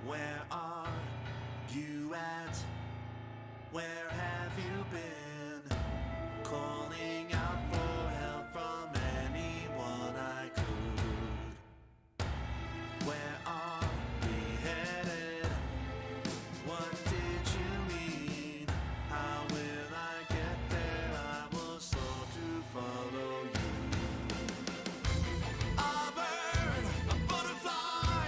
Where are you at? Where have you been? Calling out for help from anyone I could. Where are we headed? What did you mean? How will I get there? I was slow to follow you. A bird, a butterfly,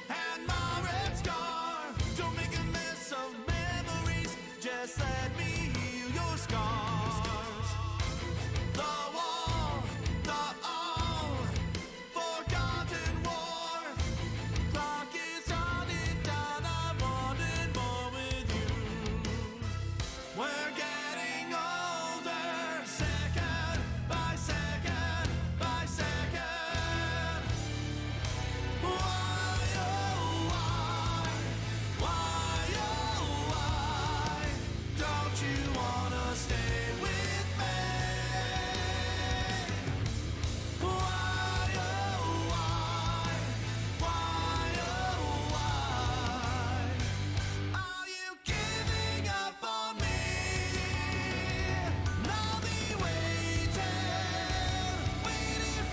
and my red scarf. Don't make a mess of memories, just let me heal your scars. The wall, the all forgotten war. Clock is running down, I wanted more with you. We're getting older, second by second by second. Why, oh why don't you wanna stay with me? Why, oh why are you giving up on me? I'll be waiting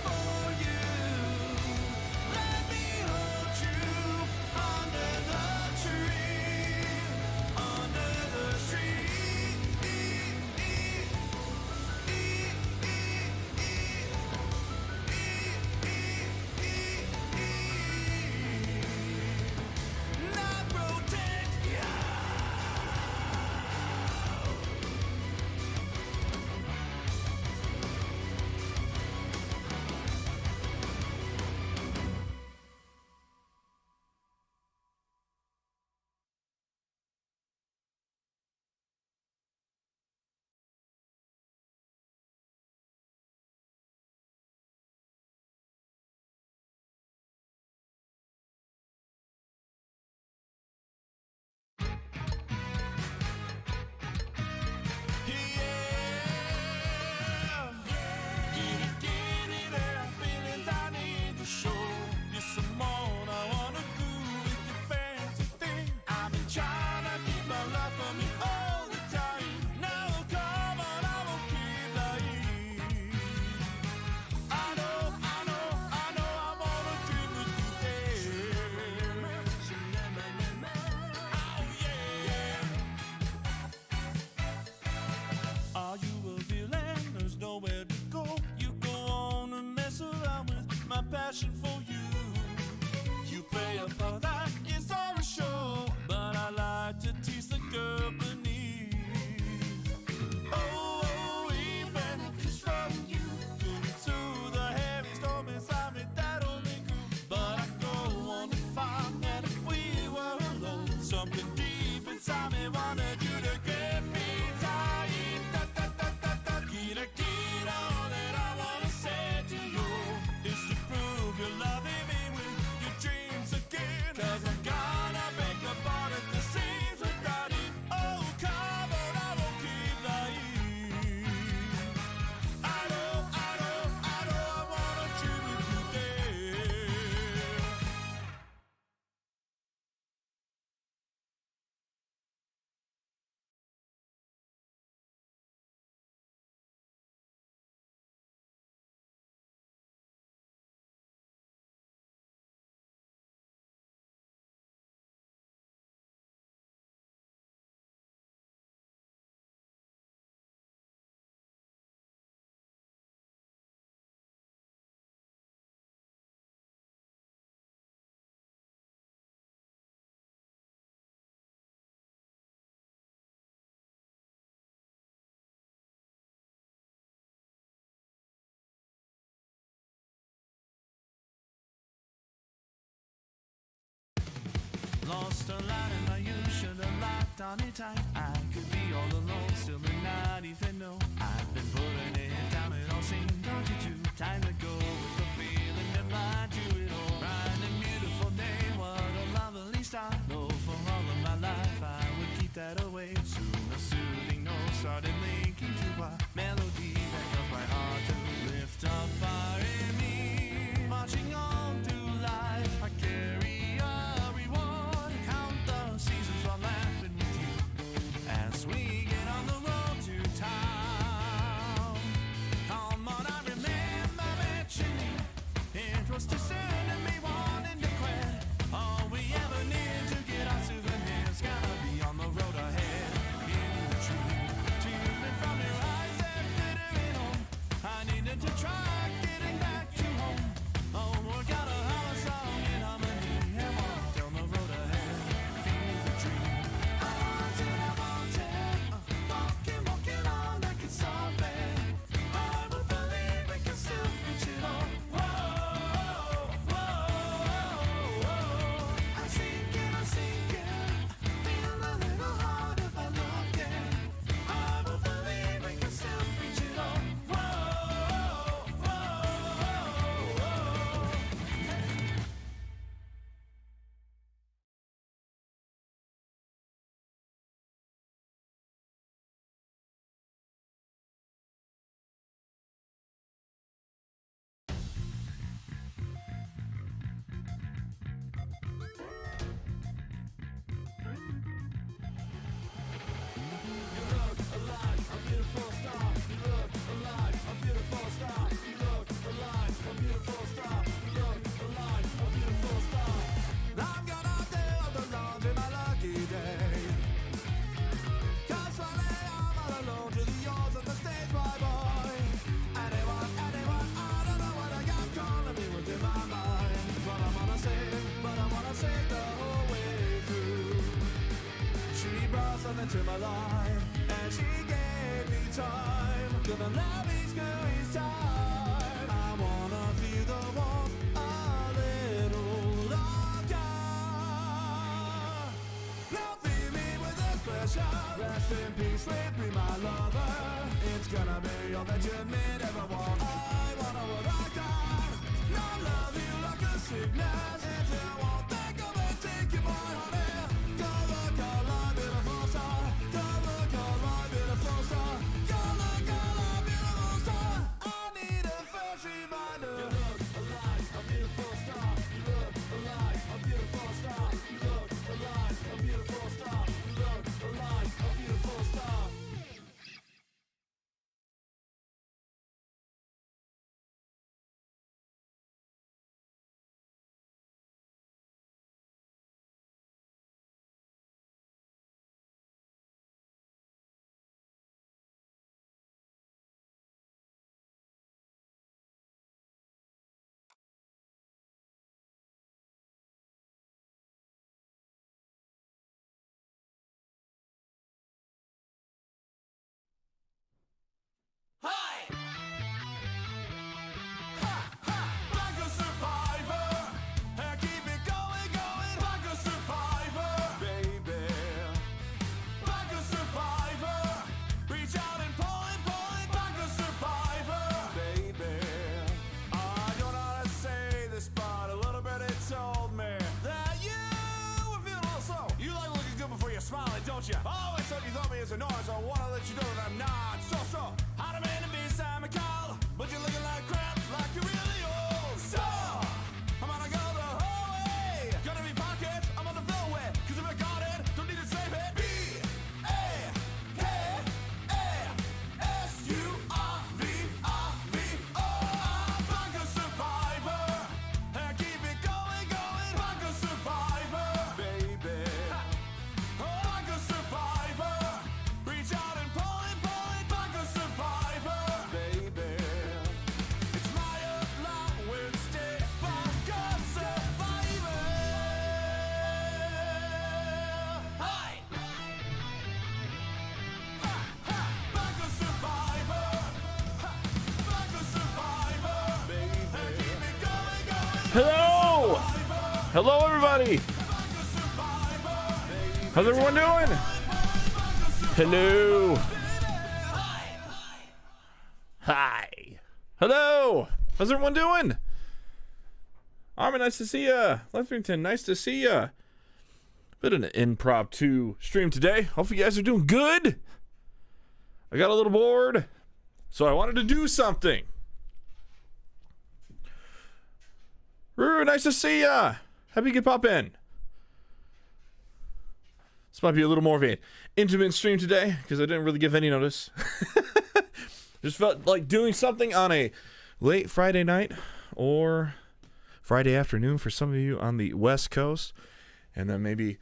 for you. Let me hold you under the tree, under the tree. Not protect you. Are you a villain? There's nowhere to go. You go on and mess around with my passion for you. You play a part that is on a show, but I like to tease the girl beneath. Oh, even if it's from you, going through the heavy storm inside me, that only grew. But I go on to find that if we were alone, something deep inside me wanted you to get me tight. Kira, all that I wanna say to you is to prove you're loving me with your dreams again. 'Cause I'm gonna break apart at the seams without it. Oh, come on, I won't keep lying. I know, I wanna dream with you there. Lost a light in my youth, should've locked on it tight. I could be all alone, still not even know I've been putting it down, it all seemed darker too. Time to go with the feeling that lied to it all. Bright and beautiful day, what a lovely start. Though for all of my life I would keep that away. Soon a soothing note started linking to a melody that caused my heart to lift a fire in me. Marching on through life, I carry a reward. I needed to try getting back to home. Oh, work out a hollow song in harmony and walk down the road ahead. Feel the dream. I wanted, walking on like it's something. I will believe we can still reach it all. Whoa, whoa, whoa. I'm sinking. Feel a little harder by looking. I will believe we can still reach it all. Whoa, whoa, whoa. I'm gonna tell the Lord to my lucky day. 'Cause Friday I'm all alone to the yours on the stage, my boy. Anyone, I don't know what I got calling me within my mind. But I wanna say the whole way through. She brought something to my life, and she gave me time. Gonna love each girl each time. I wanna feel the warmth a little longer. Now feed me with this pressure. Rest in peace, sleep be my lover. It's gonna be all that you may ever want. I wanna what I got. Not love you like a sickness. If you won't think of it, take your mind on it. Go look alive, beautiful star. Go look alive, beautiful star. Go look alive, beautiful star. I need a first reminder. You look alive, a beautiful star. You look alive, a beautiful star. You look alive, a beautiful star. You look alive, a beautiful star. Hi! Like a survivor, and keep it going, like a survivor, baby. Like a survivor, reach out and pull it, like a survivor, baby. I don't know how to say this, but a little bit it told me that you were feeling a little slow. You like looking good before you're smiling, don't you? Oh, it's like you thought me as a noise, so I wanna let you know that I'm not so. I don't mean to be cynical, but you're looking like crap, like you're really old. So, I'm gonna go the whole way. Gonna be pockets, I'm on the flowway. 'Cause if I got it, don't need to save it. B-A-K-A-S-U-R-V-R-V-O. I'm like a survivor, and keep it going, like a survivor, baby. Like a survivor, reach out and pull it, like a survivor, baby. It's my allowance, stay like a survivor. Hi! Like a survivor. Like a survivor, baby. And keep it going, Hello! Hello, everybody! How's everyone doing? Hello! Hi! Hello! How's everyone doing? Armin, nice to see ya. Lethbrington, nice to see ya. Bit of an impromptu stream today. Hope you guys are doing good. I got a little bored, so I wanted to do something. Ruru, nice to see ya. Happy you could pop in. This might be a little more of an intimate stream today because I didn't really give any notice. Just felt like doing something on a late Friday night or Friday afternoon for some of you on the West Coast, and then maybe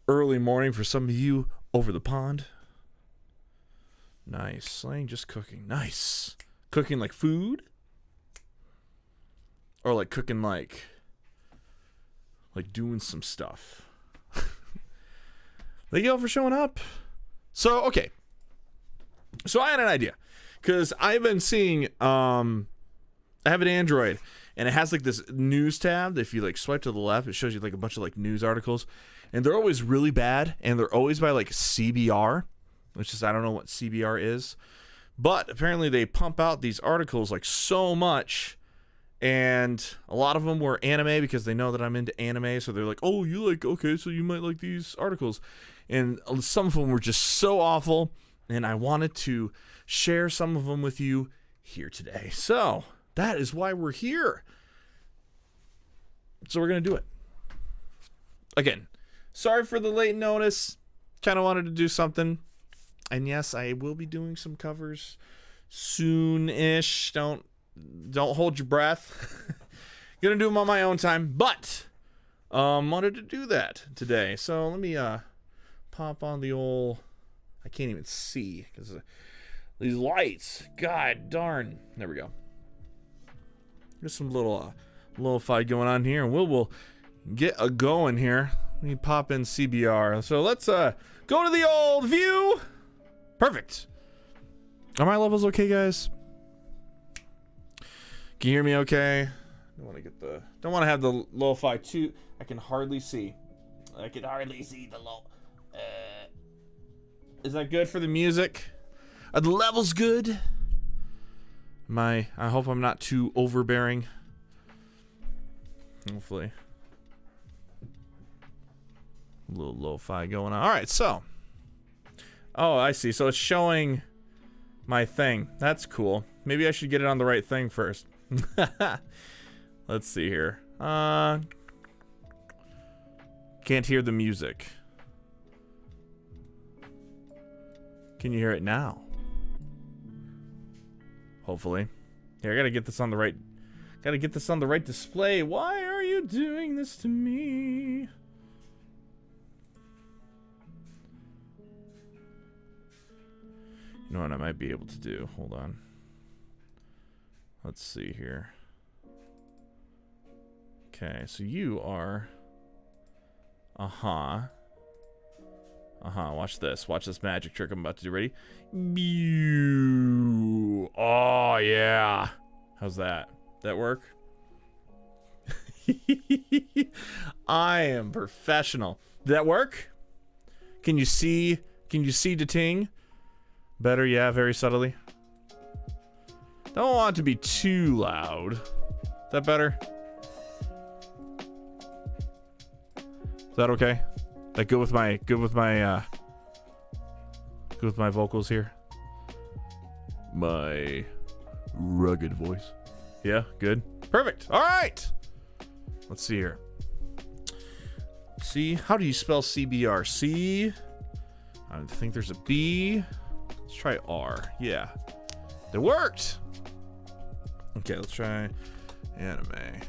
early morning for some of you over the pond. Nice. Slaying, just cooking. Nice. cooking like food, or like cooking like doing some stuff. Thank you all for showing up. So, okay. So I had an idea, because I've been seeing, I have an Android, and it has like this news tab. If you like swipe to the left, it shows you like a bunch of like news articles, and they're always really bad, and they're always by like CBR, which is, I don't know what CBR is, but apparently they pump out these articles like so much, and a lot of them were anime, because they know that I'm into anime, so they're like, oh, you like, okay, so you might like these articles. And some of them were just so awful, and I wanted to share some of them with you here today. So that is why we're here. So we're going to do it. Again, sorry for the late notice. Kind of wanted to do something. And yes, I will be doing some covers soon-ish. Don't hold your breath. Gonna do them on my own time, but wanted to do that today. So let me pop on the old, I can't even see because these lights, god darn. There we go. There's some little fight going on here, and we'll get a going here. Let me pop in CBR. So let's go to the old view. Perfect. Are my levels okay, guys? Can you hear me okay? Don't want to have the lo-fi too. I can hardly see. I can hardly see the low. Is that good for the music? Are the levels good? I hope I'm not too overbearing. Hopefully. A little lo-fi going on. All right, so. Oh, I see. So it's showing my thing. That's cool. Maybe I should get it on the right thing first. Let's see here. Can't hear the music. Can you hear it now? Hopefully. Here, I gotta get this on the right. Gotta get this on the right display. Why are you doing this to me? You know what I might be able to do? Hold on. Let's see here. Okay, so you are. Watch this. Watch this magic trick I'm about to do. Ready? Oh, yeah. How's that? That work? I am professional. Did that work? Can you see? Can you see the ting? Better, yeah, very subtly. Don't want it to be too loud. Is that better? Is that okay? Like good with my vocals here. My rugged voice. Yeah, good. Perfect. All right. Let's see here. C. How do you spell CBR? C. I think there's a B. Let's try R. Yeah. It worked. Okay, let's try anime.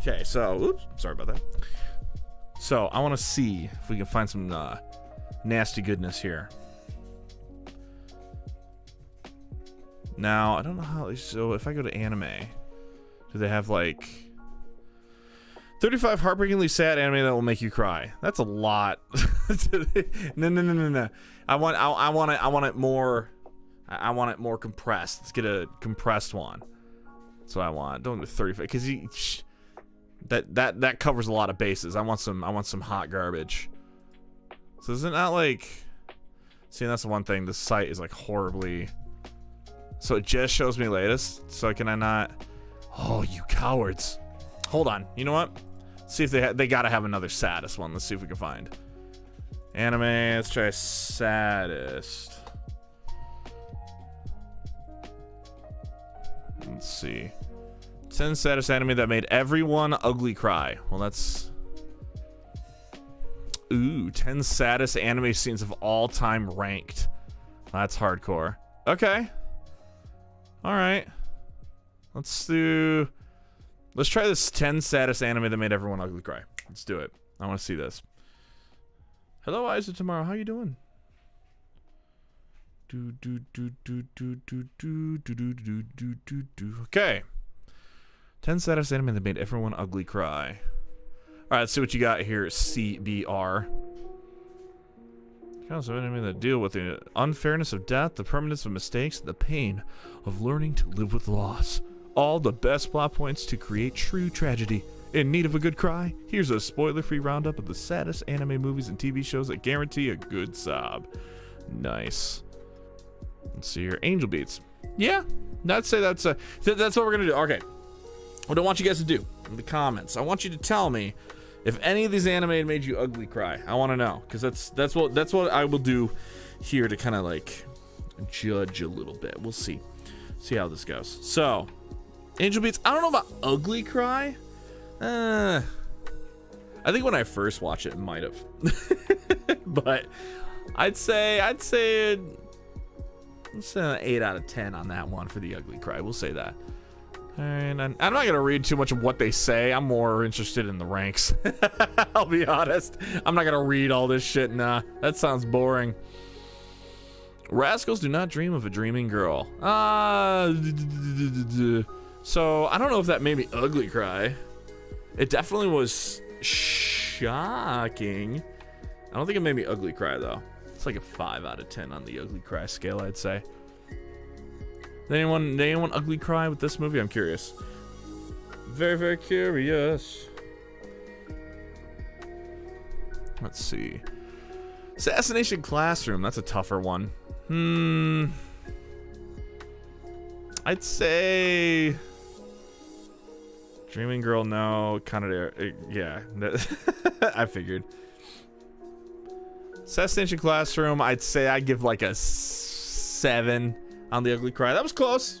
Okay, so, oops, sorry about that. So, I want to see if we can find some nasty goodness here. Now, I don't know how, so if I go to anime, do they have like 35 heartbreakingly sad anime that will make you cry? That's a lot. No. I want it more compressed. Let's get a compressed one. That's what I want. Don't do 35 because that covers a lot of bases. I want some hot garbage. So isn't that like, see, that's the one thing. This site is like horribly. So it just shows me latest. So can I not? Oh, you cowards! Hold on. You know what? Let's see if they gotta have another saddest one. Let's see if we can find anime. Let's try saddest. Let's see. 10 saddest anime that made everyone ugly cry. Well, that's. Ooh, 10 saddest anime scenes of all time ranked. That's hardcore. Okay. All right. Let's try this 10 saddest anime that made everyone ugly cry. Let's do it. I want to see this. Hello, Eyes of Tomorrow. How you doing? Okay. 10 saddest anime that made everyone ugly cry. Alright, let's see what you got here, CBR. Kinds of anime that deal with the unfairness of death, the permanence of mistakes, and the pain of learning to live with loss. All the best plot points to create true tragedy. In need of a good cry? Here's a spoiler-free roundup of the saddest anime movies and TV shows that guarantee a good sob. Nice. Let's see here. Angel Beats. Yeah, I'd say that's what we're gonna do. Okay. What I want you guys to do in the comments, I want you to tell me if any of these anime made you ugly cry. I want to know, because that's what I will do here to kind of like judge a little bit. We'll see how this goes. So, Angel Beats. I don't know about ugly cry. I think when I first watched it might have, but I'd say an 8 out of 10 on that one for the ugly cry. We'll say that. And I'm not gonna read too much of what they say. I'm more interested in the ranks. I'll be honest. I'm not gonna read all this shit. Nah, that sounds boring. Rascals do not dream of a dreaming girl. So I don't know if that made me ugly cry. It definitely was shocking. I don't think it made me ugly cry though. It's like a 5 out of 10 on the ugly cry scale, I'd say. Did anyone ugly cry with this movie? I'm curious. Very, very curious. Let's see. Assassination Classroom. That's a tougher one. I'd say Dreaming Girl. No, kind of. Yeah, I figured. Assassination Classroom. I'd say I give like a 7. On the ugly cry. That was close.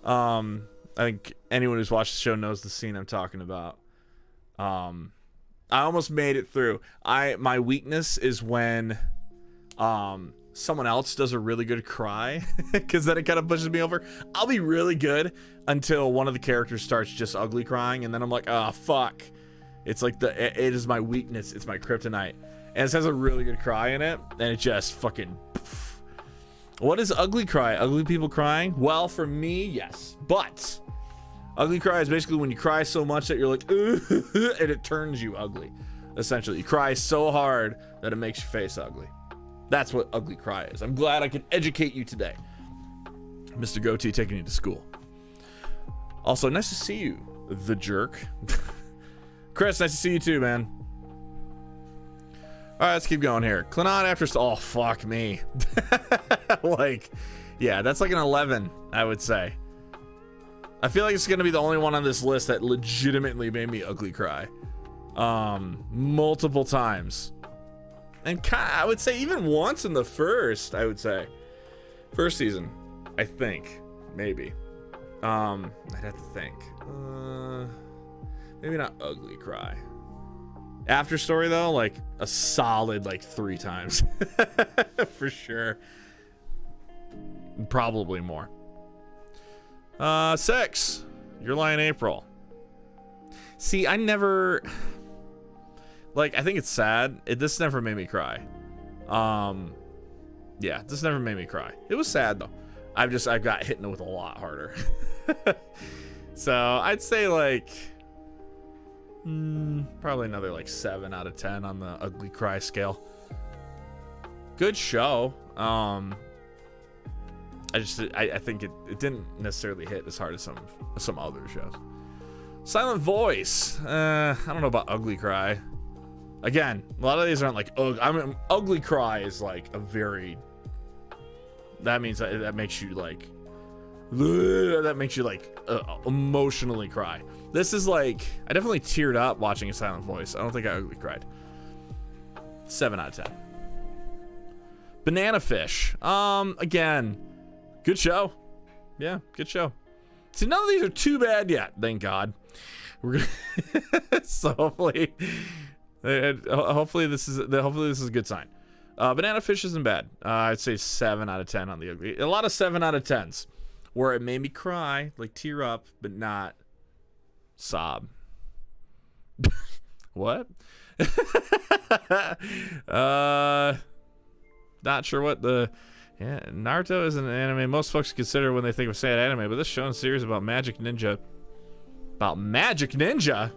I think anyone who's watched the show knows the scene I'm talking about. I almost made it through. My weakness is when someone else does a really good cry, because then it kind of pushes me over. I'll be really good until one of the characters starts just ugly crying, and then I'm like, oh fuck. It's like it is my weakness. It's my kryptonite. And it has a really good cry in it, and it just fucking. What is ugly cry? Ugly people crying? Well, for me, yes. But ugly cry is basically when you cry so much that you're like, and it turns you ugly. Essentially, you cry so hard that it makes your face ugly. That's what ugly cry is. I'm glad I can educate you today. Mr. Goatee taking you to school. Also, nice to see you, the jerk. Chris, nice to see you too, man. Alright, let's keep going here. Clannad after... Oh, fuck me. Like, yeah, that's like an 11, I would say. I feel like it's going to be the only one on this list that legitimately made me ugly cry. Multiple times. And I would say even once in the first, I would say. First season, I think. Maybe. I'd have to think. Maybe not ugly cry. After story though, like a solid like 3 times. For sure. Probably more. 6. Your Lie in April. See, I never like, I think it's sad. This never made me cry. Yeah, this never made me cry. It was sad though. I got hit with a lot harder. So I'd say like probably another like 7 out of 10 on the ugly cry scale. Good show. I think it didn't necessarily hit as hard as some other shows. Silent Voice. I don't know about ugly cry. Again, a lot of these aren't like ugly cry is like a very. That means that makes you like. That makes you like emotionally cry. This is like, I definitely teared up watching A Silent Voice. I don't think I ugly cried. 7 out of 10. Banana Fish. Again, good show. Yeah, good show. See, none of these are too bad yet. Thank God. We're gonna so hopefully this is a good sign. Banana Fish isn't bad. I'd say 7 out of 10 on the ugly. A lot of 7 out of 10s where it made me cry, like tear up, but not sob. What? not sure what the... Yeah, Naruto is an anime most folks consider when they think of sad anime, but this show and series about magic ninja. About magic ninja?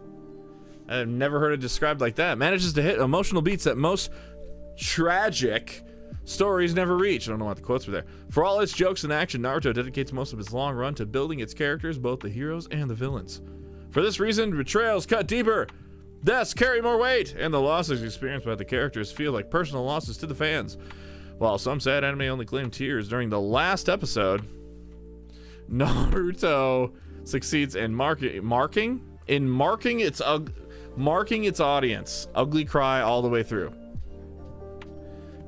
I've never heard it described like that. Manages to hit emotional beats that most tragic stories never reach. I don't know what the quotes were there. For all its jokes and action, Naruto dedicates most of its long run to building its characters, both the heroes and the villains. For this reason, betrayals cut deeper, deaths carry more weight, and the losses experienced by the characters feel like personal losses to the fans. While some sad anime only claim tears during the last episode, Naruto succeeds in marking its audience. Ugly cry all the way through.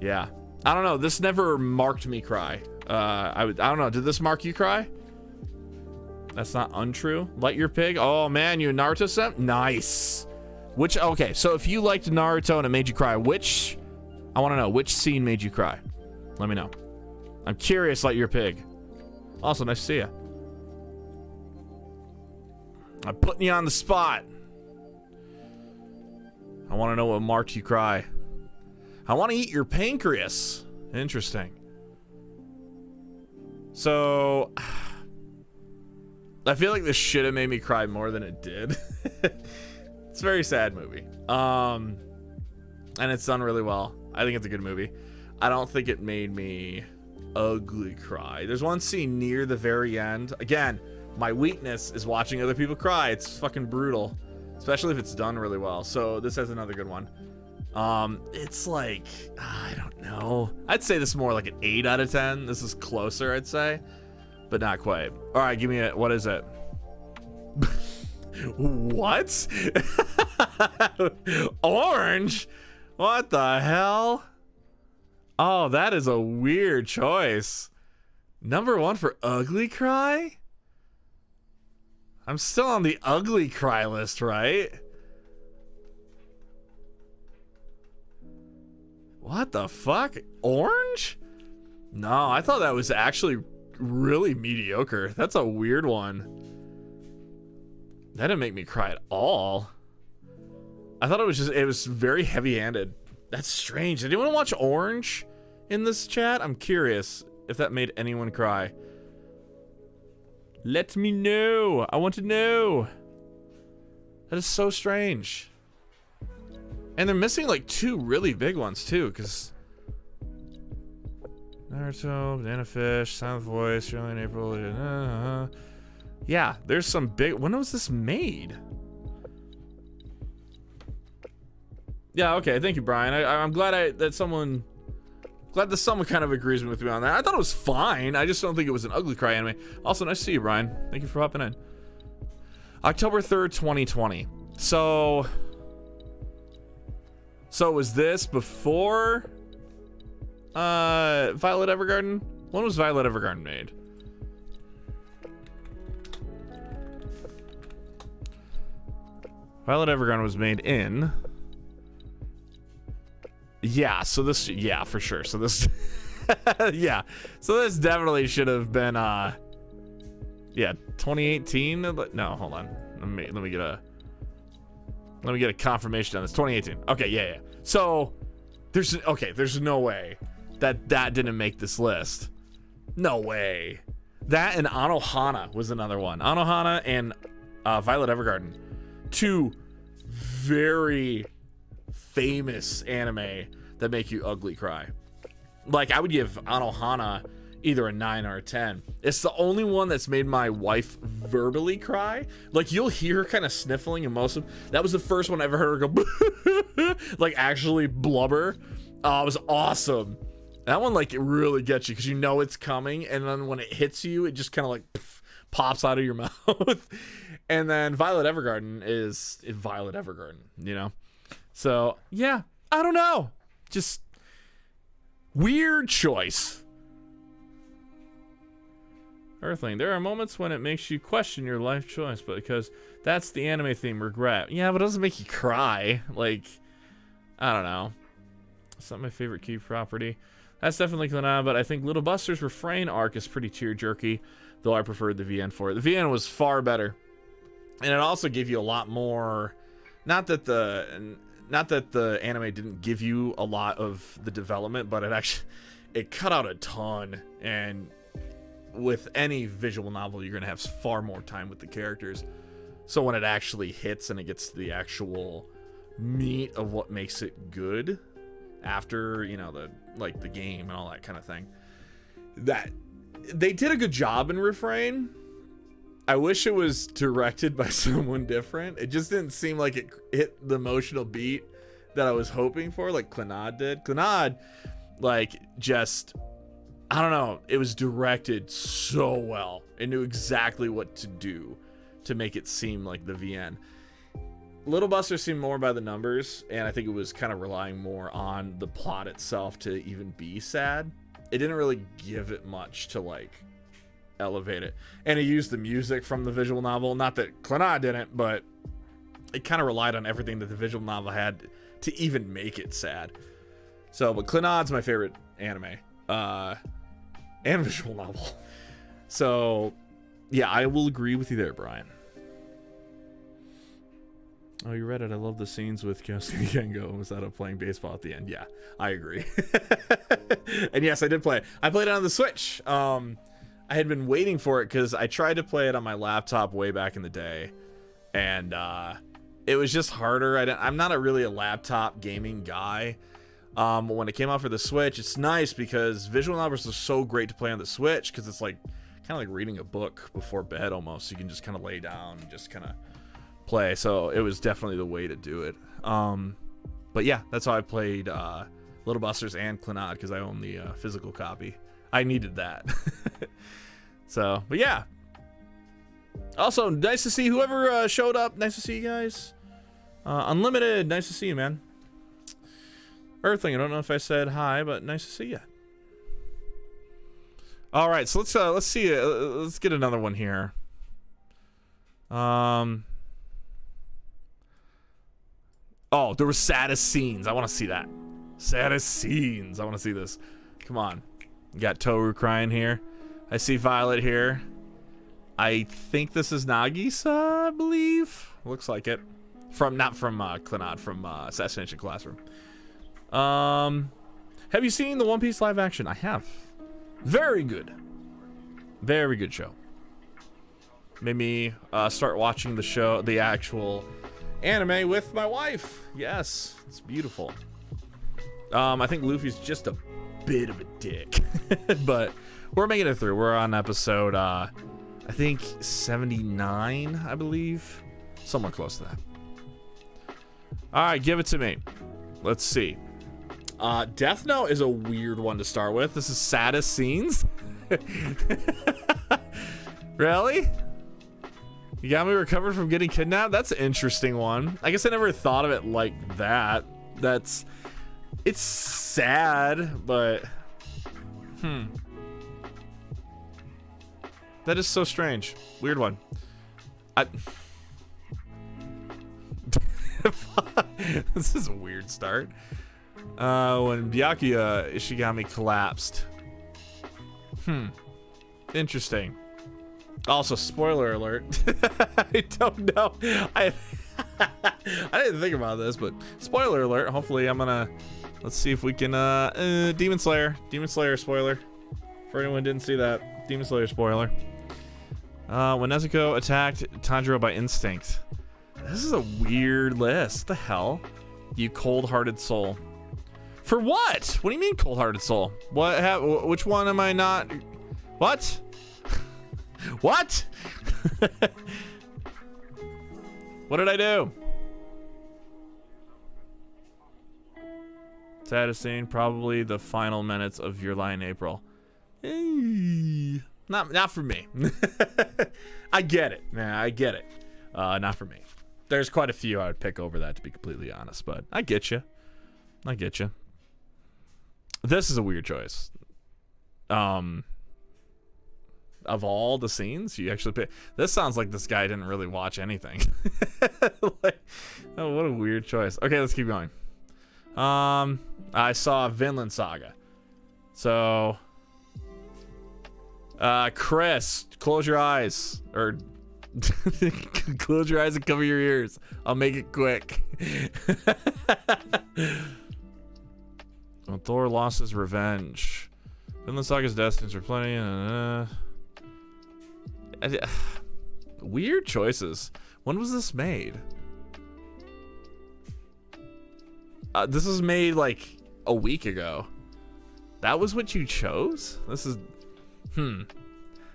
Yeah. I don't know. This never marked me cry. I don't know. Did this mark you cry? That's not untrue. Light Your Pig. Oh man, you a Naruto set? Nice. Okay, so if you liked Naruto and it made you cry, I want to know which scene made you cry. Let me know. I'm curious, Light Your Pig. Also, nice to see you. I'm putting you on the spot. I want to know what marked you cry. I want to eat your pancreas. Interesting. So, I feel like this should have made me cry more than it did. It's a very sad movie. And it's done really well. I think it's a good movie. I don't think it made me ugly cry. There's one scene near the very end. Again, my weakness is watching other people cry. It's fucking brutal, especially if it's done really well. So this has another good one. It's like, I don't know. I'd say this is more like an 8 out of 10. This is closer, I'd say, but not quite. All right, give me a, what is it? What? Orange? What the hell? Oh, that is a weird choice. Number 1 for ugly cry? I'm still on the ugly cry list, right? What the fuck? Orange? No, I thought that was actually really mediocre. That's a weird one. That didn't make me cry at all. I thought it was very heavy-handed. That's strange. Did anyone watch Orange in this chat? I'm curious if that made anyone cry. Let me know. I want to know. That is so strange. And they're missing like 2 really big ones too, because Naruto, Banana Fish, Silent Voice, early in April. Yeah, there's some big. When was this made? Yeah, okay. Thank you, Brian. I'm glad that someone kind of agrees with me on that. I thought it was fine. I just don't think it was an ugly cry anime. Also, nice to see you, Brian. Thank you for hopping in. October 3rd, 2020. So was this before Violet Evergarden? When was Violet Evergarden made? Violet Evergarden was made in... Yeah, so this... Yeah, for sure. So this... yeah. So this definitely should have been, yeah, 2018? No, hold on. Let me get a confirmation on this. 2018. Okay, yeah. So, there's no way that didn't make this list. No way. That and Anohana was another one. Anohana and Violet Evergarden. 2 very famous anime that make you ugly cry. Like, I would give Anohana either a 9 or a 10. It's the only one that's made my wife verbally cry. Like, you'll hear her kind of sniffling and most of... That was the first one I ever heard her go... like, actually blubber. Oh, it was awesome. That one, like, it really gets you because you know it's coming, and then when it hits you, it just kind of, like, pops out of your mouth. And then Violet Evergarden is Violet Evergarden, you know? So, yeah, I don't know. Just weird choice. Earthling, there are moments when it makes you question your life choice, but because that's the anime theme, regret. Yeah, but it doesn't make you cry. Like, I don't know. It's not my favorite key property. That's definitely Clannad, but I think Little Buster's refrain arc is pretty tear-jerky, though I preferred the VN for it. The VN was far better. And it also gave you a lot more... Not that the anime didn't give you a lot of the development, but it cut out a ton. And with any visual novel, you're going to have far more time with the characters. So when it actually hits and it gets to the actual meat of what makes it good after, you know, the game and all that kind of thing, that they did a good job in Refrain. I wish it was directed by someone different. It just didn't seem like it hit the emotional beat that I was hoping for, like Clannad did. Clannad, like, just, I don't know, it was directed so well. It knew exactly what to do to make it seem like the VN. Little Buster seemed more by the numbers, and I think it was kind of relying more on the plot itself to even be sad. It didn't really give it much to, like, elevate it. And it used the music from the visual novel. Not that Clannad didn't, but it kind of relied on everything that the visual novel had to even make it sad. So, but Clannad's my favorite anime. And visual novel. So, yeah, I will agree with you there, Brian. Oh, you read it. I love the scenes with Kyosuke Gengo and Masato playing baseball at the end. Yeah, I agree. And yes, I did play it. I played it on the Switch. I had been waiting for it because I tried to play it on my laptop way back in the day. And it was just harder. I'm not really a laptop gaming guy. When it came out for the Switch, it's nice because visual novels are so great to play on the Switch because it's like kind of like reading a book before bed almost. You can just kind of lay down and just kind of play. So it was definitely the way to do it. But yeah, that's how I played Little Busters and Clannad, because I own the physical copy. I needed that. So, but yeah. Also, nice to see whoever showed up. Nice to see you guys. Unlimited, nice to see you, man. Earthling, I don't know if I said hi, but nice to see you. All right, so let's see. Let's get another one here. Oh, there were saddest scenes. I want to see that. Saddest scenes. I want to see this. Come on. You got Toru crying here. I see Violet here. I think this is Nagisa, I believe. Looks like it. Not from Clannad, from Assassination Classroom. Have you seen the One Piece live action? I have. Very good. Very good show. Made me start watching the show, the actual anime with my wife. Yes, it's beautiful. I think Luffy's just a bit of a dick. But we're making it through. We're on episode, I think 79, I believe. Somewhere close to that. Alright, give it to me. Let's see. Death Note is a weird one to start with. This is saddest scenes. Really? You got me recovered from getting kidnapped? That's an interesting one. I guess I never thought of it like that. It's sad, but that is so strange. Weird one. This is a weird start. When Byakuya Ishigami collapsed. Interesting. Also, spoiler alert. I don't know. I didn't think about this, but spoiler alert. Hopefully I'm gonna, let's see if we can, Demon Slayer spoiler. For anyone who didn't see that, Demon Slayer spoiler. When Nezuko attacked Tanjiro by instinct. This is a weird list. The hell? You cold-hearted soul. For what? What do you mean cold-hearted soul? Which one am I not? What? What? What did I do? Saddest scene, probably the final minutes of Your Lie in April. Not for me. I get it. Nah, I get it. Not for me. There's quite a few I would pick over that, to be completely honest, but I get you. I get you. This is a weird choice. Of all the scenes you actually pick, this sounds like this guy didn't really watch anything. Like, oh, what a weird choice. Okay, let's keep going. I saw Vinland Saga. So, Chris, close your eyes, or close your eyes and cover your ears. I'll make it quick. When Thor lost his revenge. Vinland Saga's Destinies are plenty. Weird choices. When was this made? This was made like a week ago. That was what you chose? This is...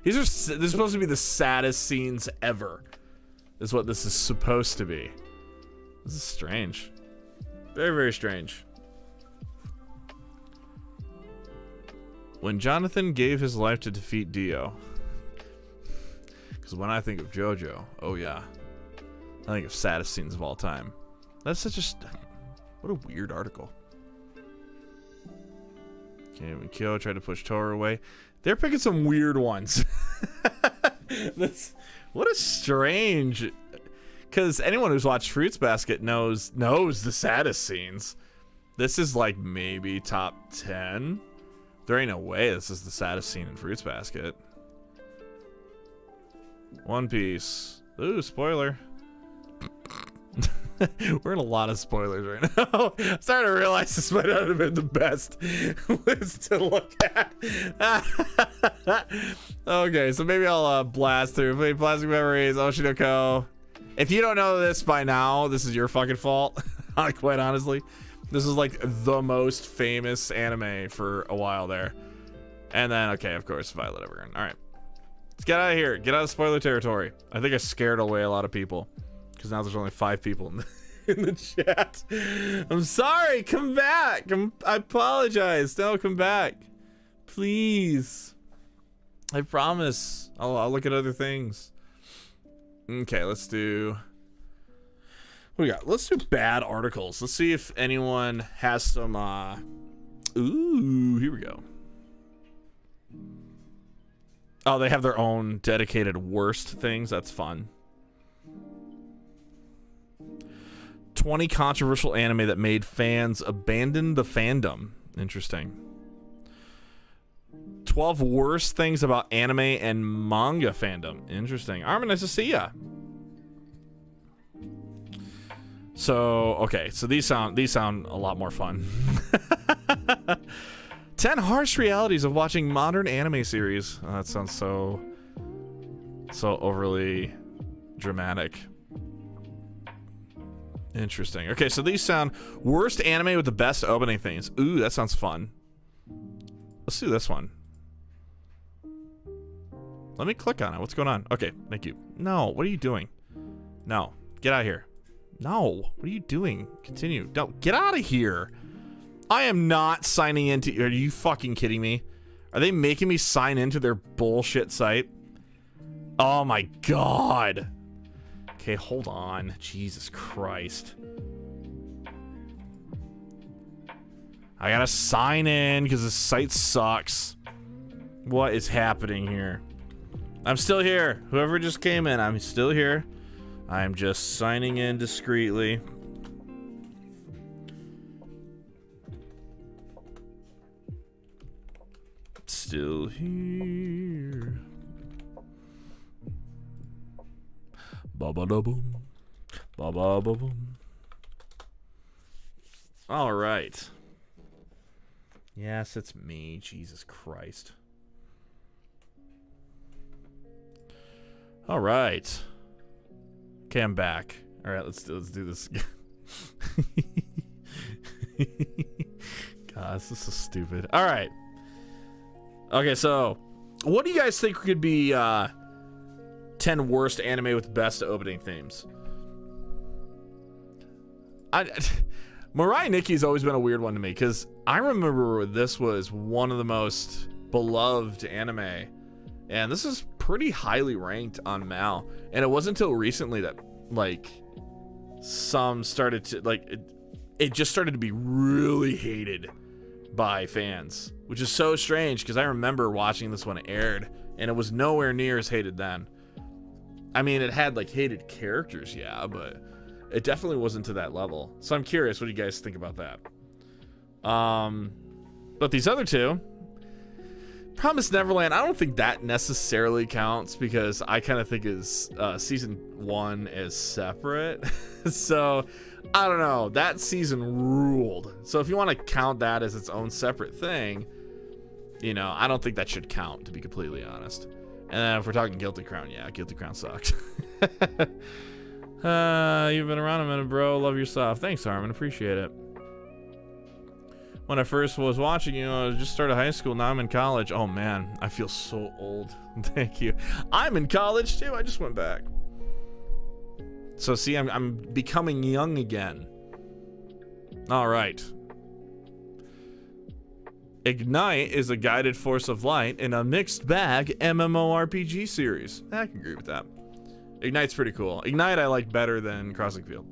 These are supposed to be the saddest scenes ever. Is what this is supposed to be. This is strange. Very, very strange. When Jonathan gave his life to defeat Dio. Because when I think of JoJo, oh yeah. I think of saddest scenes of all time. That's such a... What a weird article. Okay, when Kyo tried to push Toru away. They're picking some weird ones. What a strange... Because anyone who's watched Fruits Basket knows the saddest scenes. This is like maybe top 10. There ain't no way this is the saddest scene in Fruits Basket. One Piece. Ooh, spoiler. We're in a lot of spoilers right now. I'm starting to realize this might not have been the best list to look at. Okay, so maybe I'll blast through. Play Plastic Memories, Oshinoko. If you don't know this by now, this is your fucking fault. Quite honestly. This is like the most famous anime for a while there. And then, okay, of course, Violet Evergarden. All right. Let's get out of here. Get out of spoiler territory. I think I scared away a lot of people. Because now there's only 5 people in the chat. I'm sorry. Come back. I apologize. No, come back. Please. I promise. I'll look at other things. Okay, let's do... What do we got? Let's do bad articles. Let's see if anyone has some... Ooh, here we go. Oh, they have their own dedicated worst things. That's fun. 20 controversial anime that made fans abandon the fandom. Interesting. 12 worst things about anime and manga fandom. Interesting. Armin, nice to see ya. So, okay. So these sound a lot more fun. 10 harsh realities of watching modern anime series. Oh, that sounds so overly dramatic. Interesting. Okay, so these sound worst anime with the best opening themes. Ooh, that sounds fun. Let's do this one. Let me click on it. What's going on? Okay, thank you. No, what are you doing? No, get out of here. No, what are you doing? Continue. No, get out of here. I am not signing into... Are you fucking kidding me? Are they making me sign into their bullshit site? Oh my god. Okay, hold on. Jesus Christ. I gotta sign in because this site sucks. What is happening here? I'm still here. Whoever just came in, I'm still here. I'm just signing in discreetly. Still here. Ba-ba-da-boom. Ba-ba-ba-boom. All right. Yes, it's me. Jesus Christ. All right. Okay, I'm back. All right, let's do this. God, this is so stupid. All right. Okay, so what do you guys think could be 10 worst anime with best opening themes? Mirai Nikki's always been a weird one to me because I remember this was one of the most beloved anime, and this is pretty highly ranked on Mal. And it wasn't until recently that like some started to like it just started to be really hated by fans, which is so strange because I remember watching this when it aired and it was nowhere near as hated then. I mean, it had like hated characters, yeah, but it definitely wasn't to that level. So I'm curious, what do you guys think about that? But these other two, Promised Neverland, I don't think that necessarily counts because I kind of think is season 1 is separate. So I don't know, that season ruled. So if you want to count that as its own separate thing, You know, I don't think that should count, to be completely honest. And then if we're talking Guilty Crown, yeah, Guilty Crown sucked. You've been around a minute, bro. Love your stuff. Thanks, Harmon. Appreciate it. When I first was watching you, I just started high school. Now I'm in college. Oh, man. I feel so old. Thank you. I'm in college, too. I just went back. So, see, I'm becoming young again. All right. Ignite is a guided force of light in a mixed bag MMORPG series. I can agree with that. Ignite's pretty cool. Ignite I like better than Crossing Field.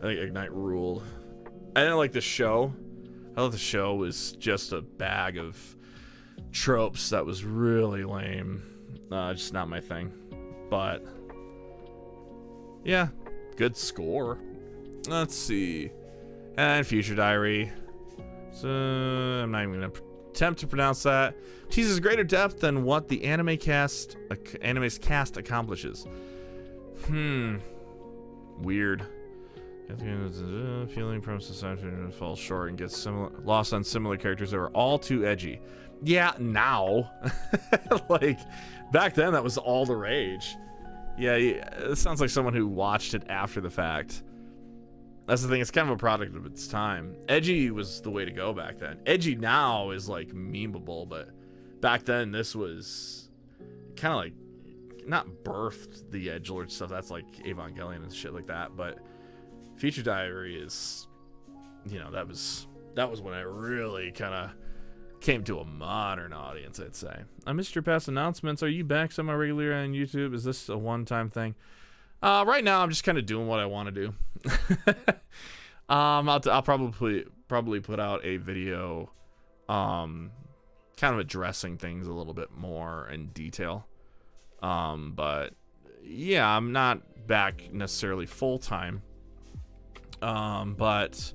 I think Ignite ruled. I didn't like the show. I thought the show was just a bag of tropes that was really lame. Just not my thing. But yeah, good score. Let's see. And Future Diary. So I'm not even gonna attempt to pronounce that. Teases greater depth than what the anime's cast accomplishes. Weird. Feeling from society falls short and gets lost on similar characters that are all too edgy. Yeah, now. Like back then, that was all the rage. Yeah, it sounds like someone who watched it after the fact. That's the thing, it's kind of a product of its time. Edgy was the way to go back then. Edgy now is like memeable, but back then this was kind of like, not birthed the edgelord stuff. That's like Evangelion and shit like that. But Future Diary is, you know, that was when it really kind of came to a modern audience, I'd say. I missed your past announcements. Are you back semi-regularly on YouTube? Is this a one-time thing? Right now, I'm just kind of doing what I want to do. I'll probably put out a video, kind of addressing things a little bit more in detail. But yeah, I'm not back necessarily full time. But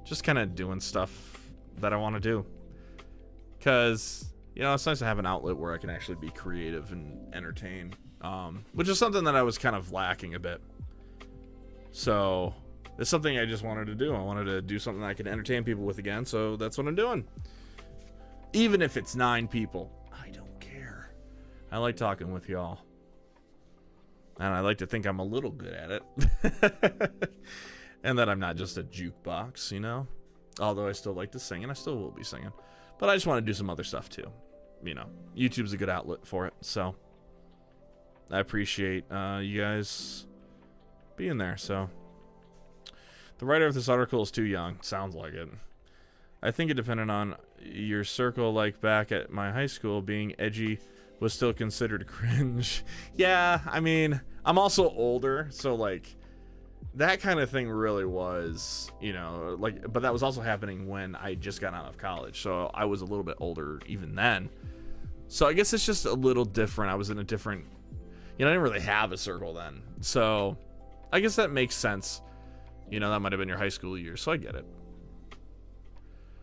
just kind of doing stuff that I want to do. Cause you know, it's nice to have an outlet where I can actually be creative and entertain. Which is something that I was kind of lacking a bit. So it's something I just wanted to do. I wanted to do something I could entertain people with again. So that's what I'm doing. Even if it's 9 people, I don't care. I like talking with y'all. And I like to think I'm a little good at it. And that I'm not just a jukebox, you know? Although I still like to sing, and I still will be singing. But I just want to do some other stuff too. You know, YouTube's a good outlet for it. So I appreciate you guys being there. So the writer of this article is too young. Sounds like it. I think it depended on your circle. Like back at my high school, being edgy was still considered cringe. Yeah, I mean, I'm also older, so like that kind of thing really was, you know, like, but that was also happening when I just got out of college, so I was a little bit older even then. So I guess it's just a little different. I was in a different, you know, I didn't really have a circle then, so I guess that makes sense. You know, that might have been your high school years, so I get it.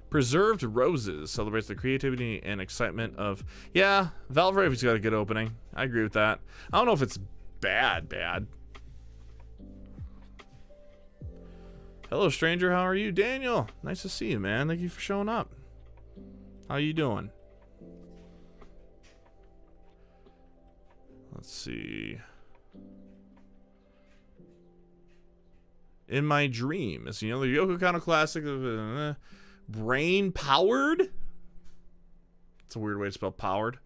Preserved Roses celebrates the creativity and excitement of, yeah, Valvrave's got a good opening. I agree with that. I don't know if it's bad. Hello, stranger. How are you? Daniel. Nice to see you, man. Thank you for showing up. How you doing? Let's see. In My Dream. It's, you know, the Yoko Kanno classic of brain powered. It's a weird way to spell powered.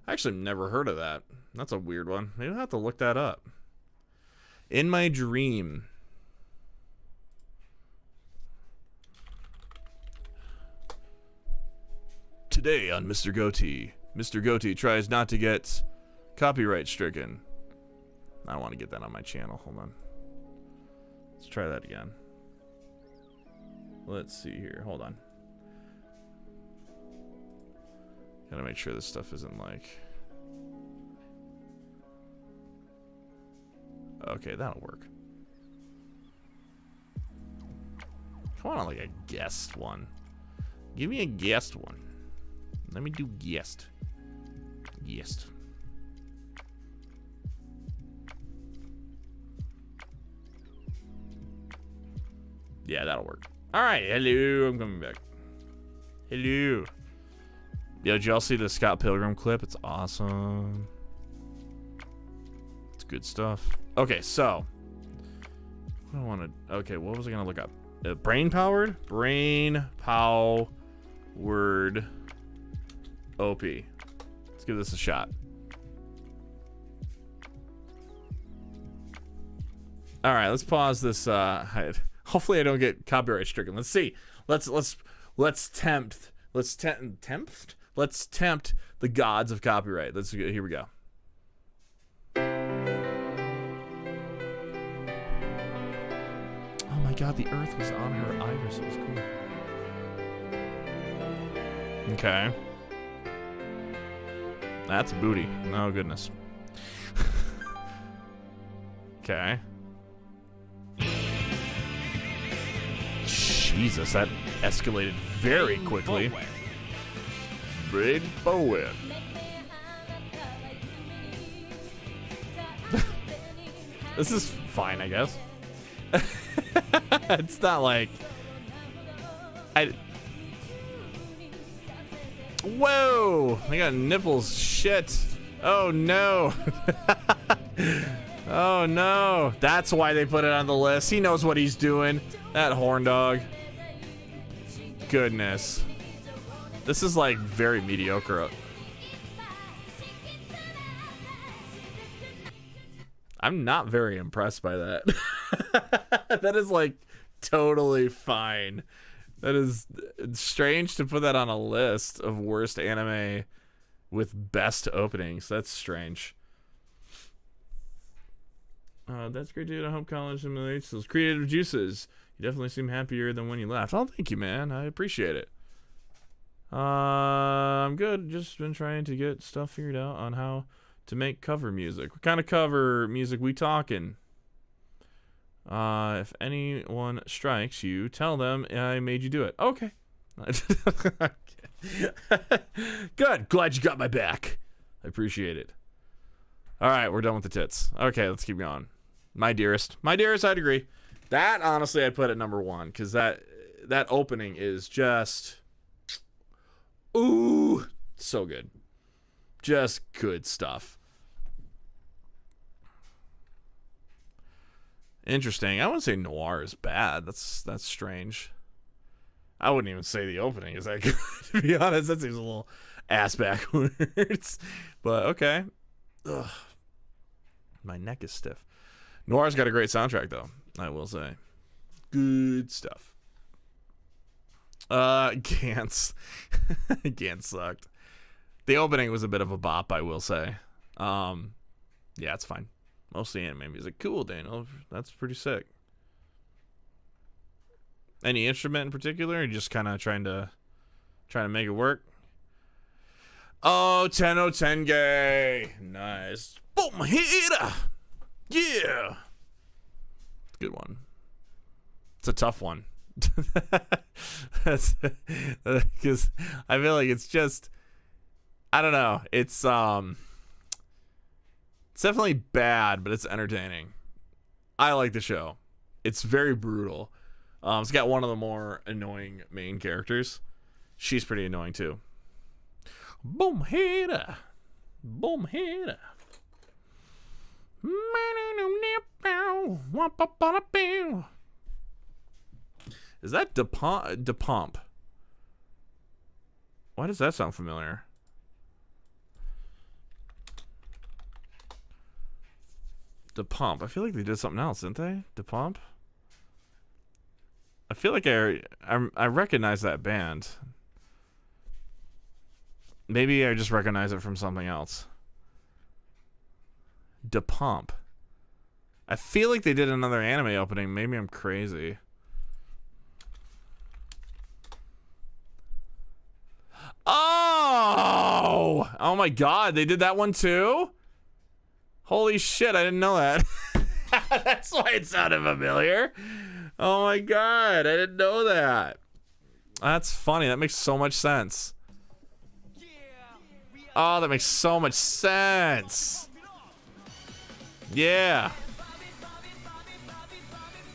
I actually never heard of that. That's a weird one. Maybe I'll have to look that up. In My Dream. Today on Mr. Goatee. Mr. Goatee tries not to get copyright stricken. I don't want to get that on my channel. Hold on. Let's try that again. Let's see here. Hold on. Gotta make sure this stuff isn't like... Okay, that'll work. Come on, like a guest one. Give me a guest one. Let me do guest. Guest. Yeah, that'll work. Alright, hello, I'm coming back. Hello. Yo, did y'all see the Scott Pilgrim clip? It's awesome. It's good stuff. Okay, so I don't want to. Okay, what was I gonna look up? Brain powered OP. Let's give this a shot. All right, let's pause this. Hopefully, I don't get copyright stricken. Let's see. Let's tempt the gods of copyright. Here we go. Oh my god, the earth was on her iris. It was cool. Okay. That's booty. No goodness. Okay. Jesus, that escalated very quickly. Brain power. This is fine, I guess. It's not like Whoa! I got nipples. Shit. Oh no. Oh no. That's why they put it on the list. He knows what he's doing. That horn dog. Goodness. This is like very mediocre. I'm not very impressed by that. That is like totally fine. That is strange to put that on a list of worst anime with best openings. That's strange. That's great, dude. I hope college simulates those creative juices. You definitely seem happier than when you left. Oh, thank you, man. I appreciate it. I'm good. Just been trying to get stuff figured out on how to make cover music. What kind of cover music we talking? If anyone strikes you, tell them I made you do it. Okay. Good. Glad you got my back. I appreciate it. All right, we're done with the tits. Okay, let's keep going. My dearest. My dearest, I'd agree. That, honestly, I'd put at number one, because that opening is just... Ooh, so good. Just good stuff. Interesting. I wouldn't say noir is bad. That's strange. I wouldn't even say the opening is that good. To be honest, that seems a little ass backwards. But okay. Ugh. My neck is stiff. Noir's got a great soundtrack, though. I will say. Good stuff. Gantz. Gantz sucked. The opening was a bit of a bop, I will say. Yeah, it's fine. Mostly anime music. Cool, Daniel. That's pretty sick. Any instrument in particular? Or just kind of trying to make it work? Oh, Tenno Tenge. Nice. Boom, hitter. Yeah. Good one. It's a tough one. That's because I feel like it's just, I don't know. It's definitely bad, but it's entertaining. I like the show. It's very brutal. It's got one of the more annoying main characters. She's pretty annoying too. Boom hitter. Boom hitter. Is that DePomp? Why does that sound familiar? DePomp. I feel like they did something else, didn't they? DePomp? I feel like I recognize that band. Maybe I just recognize it from something else. DePomp. I feel like they did another anime opening. Maybe I'm crazy. Oh! Oh my god, they did that one too? Holy shit, I didn't know that. That's why it sounded familiar. Oh my god, I didn't know that. That's funny. That makes so much sense. Oh, that makes so much sense. Yeah.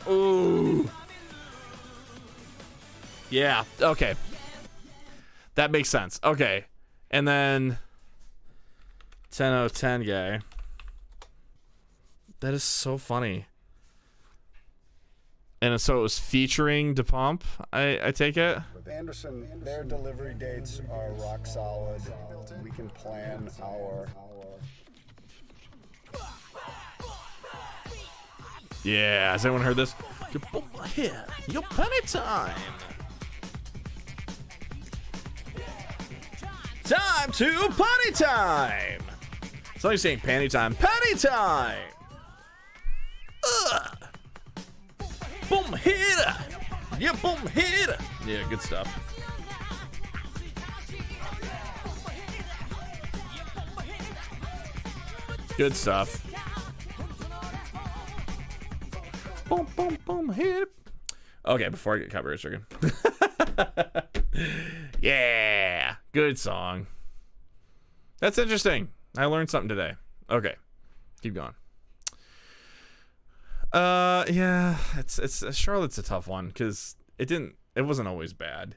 Ooh. Yeah, okay. That makes sense. Okay. And then 10 out of 10 guy. That is so funny. And so it was featuring DePomp, I take it? Anderson, their delivery dates are rock solid. We can plan our... Yeah, has anyone heard this? Here, your penny time. Time to potty time. It's not like saying panty time. Penny time. Boom hitter. Yeah, boom hitter. Yeah, good stuff. Good stuff. Boom, boom, boom, hit. Okay, before I get copyright stricken. Yeah, good song. That's interesting. I learned something today. Okay, keep going. Yeah, it's Charlotte's a tough one because it wasn't always bad.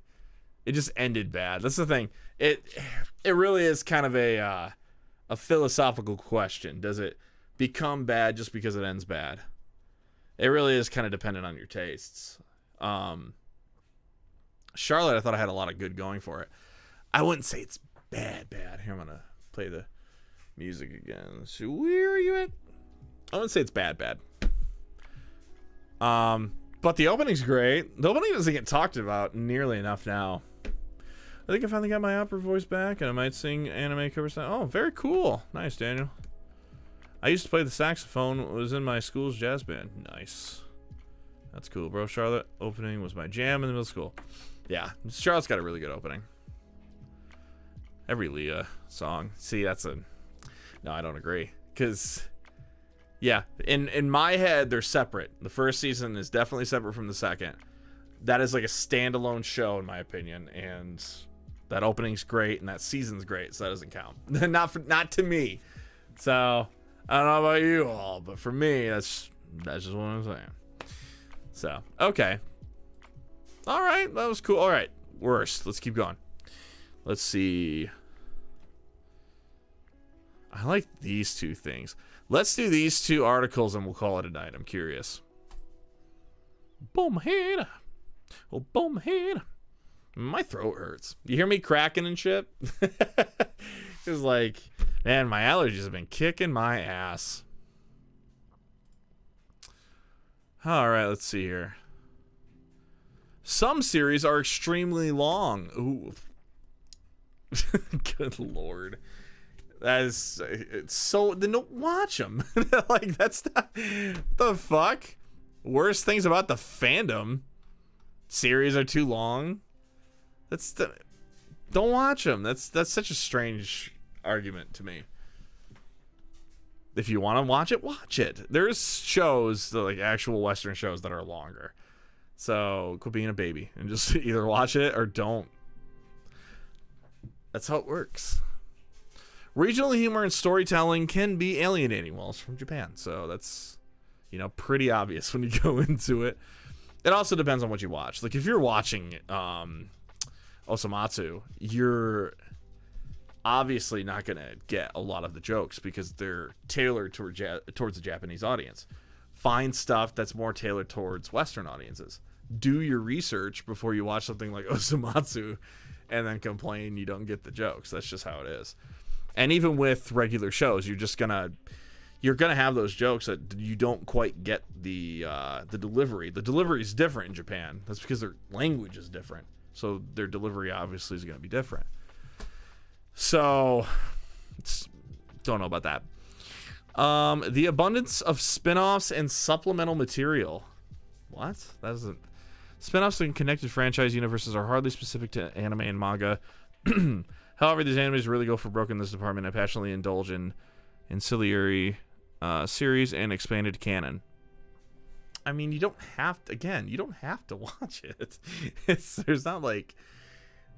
It just ended bad. That's the thing. It really is kind of a philosophical question. Does it become bad just because it ends bad? It really is kind of dependent on your tastes. Charlotte, I thought I had a lot of good going for it. I wouldn't say it's bad. Here, I'm going to play the music again. So where are you at? I wouldn't say it's bad. But the opening's great. The opening doesn't get talked about nearly enough now. I think I finally got my opera voice back, and I might sing anime covers now. Oh, very cool. Nice, Daniel. I used to play the saxophone. It was in my school's jazz band. Nice. That's cool, bro. Charlotte opening was my jam in the middle school. Yeah, Charlotte's got a really good opening. Every Leah song. See, that's a... No, I don't agree. Because, yeah, in my head, they're separate. The first season is definitely separate from the second. That is like a standalone show, in my opinion. And that opening's great, and that season's great, so that doesn't count. Not to me. So... I don't know about you all, but for me, that's just what I'm saying. So, okay. All right, that was cool. All right, worst. Let's keep going. Let's see. I like these two things. Let's do these two articles and we'll call it a night. I'm curious. Boom head. Oh, boom head. My throat hurts. You hear me cracking and shit? It's like... Man, my allergies have been kicking my ass. All right, let's see here. Some series are extremely long. Ooh. Good Lord. That is... It's so... Then don't watch them. Like, that's not... What the fuck? Worst things about the fandom. Series are too long. That's the... Don't watch them. That's such a strange... argument to me. If you want to watch it. There's shows, like actual Western shows, that are longer. So quit being a baby and just either watch it or don't. That's how it works. Regional humor and storytelling can be alienating. Well, it's from Japan, so that's pretty obvious when you go into it. It also depends on what you watch. Like if you're watching Osamatsu, you're obviously not going to get a lot of the jokes because they're tailored towards the Japanese audience. Find stuff that's more tailored towards Western audiences. Do your research before you watch something like Osamatsu and then complain you don't get the jokes. That's just how it is. And even with regular shows, you're gonna have those jokes that you don't quite get the delivery. The delivery is different in Japan. That's because their language is different. So their delivery obviously is going to be different. So, don't know about that. The abundance of spin-offs and supplemental material. What? That isn't... Spin-offs and connected franchise universes are hardly specific to anime and manga. However, these animes really go for broke in this department and passionately indulge in ancillary series and expanded canon. I mean, you don't have to watch it. It's not like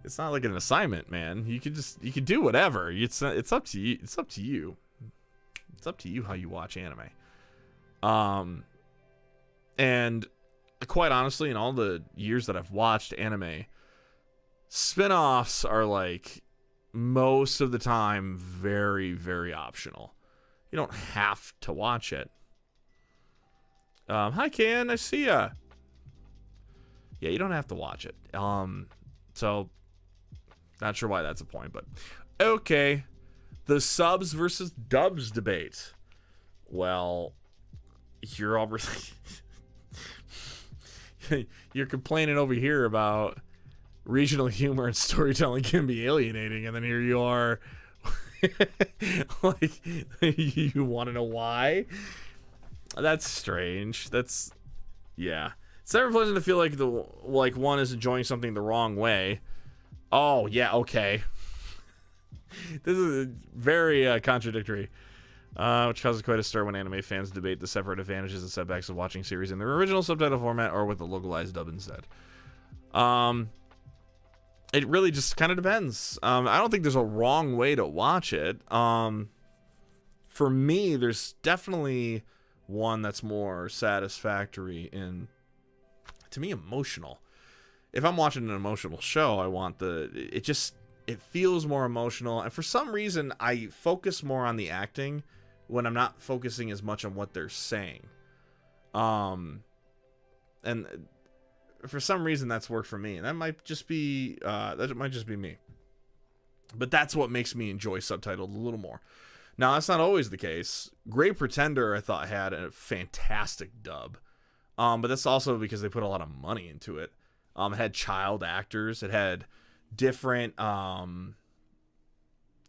an assignment, man. You could do whatever. It's up to you. It's up to you. It's up to you how you watch anime. And quite honestly, in all the years that I've watched anime, spin-offs are like most of the time very, very optional. You don't have to watch it. Hi, Ken. I see ya. Yeah, you don't have to watch it. So, not sure why that's a point, but okay. The subs versus dubs debate. Well, you're already you're complaining over here about regional humor and storytelling can be alienating, and then here you are. Like, you want to know why? That's strange. That's, yeah. It's never pleasant to feel like one is enjoying something the wrong way. Oh yeah, okay. This is very contradictory, which causes quite a stir when anime fans debate the separate advantages and setbacks of watching series in their original subtitle format or with the localized dub instead. It really just kind of depends. I don't think there's a wrong way to watch it. For me, there's definitely one that's more satisfactory in, to me, emotional. If I'm watching an emotional show, I want it feels more emotional. And for some reason, I focus more on the acting when I'm not focusing as much on what they're saying. And for some reason, that's worked for me. And that might just be me. But that's what makes me enjoy subtitled a little more. Now, that's not always the case. Great Pretender, I thought, had a fantastic dub. But that's also because they put a lot of money into it. It had child actors. It had different, in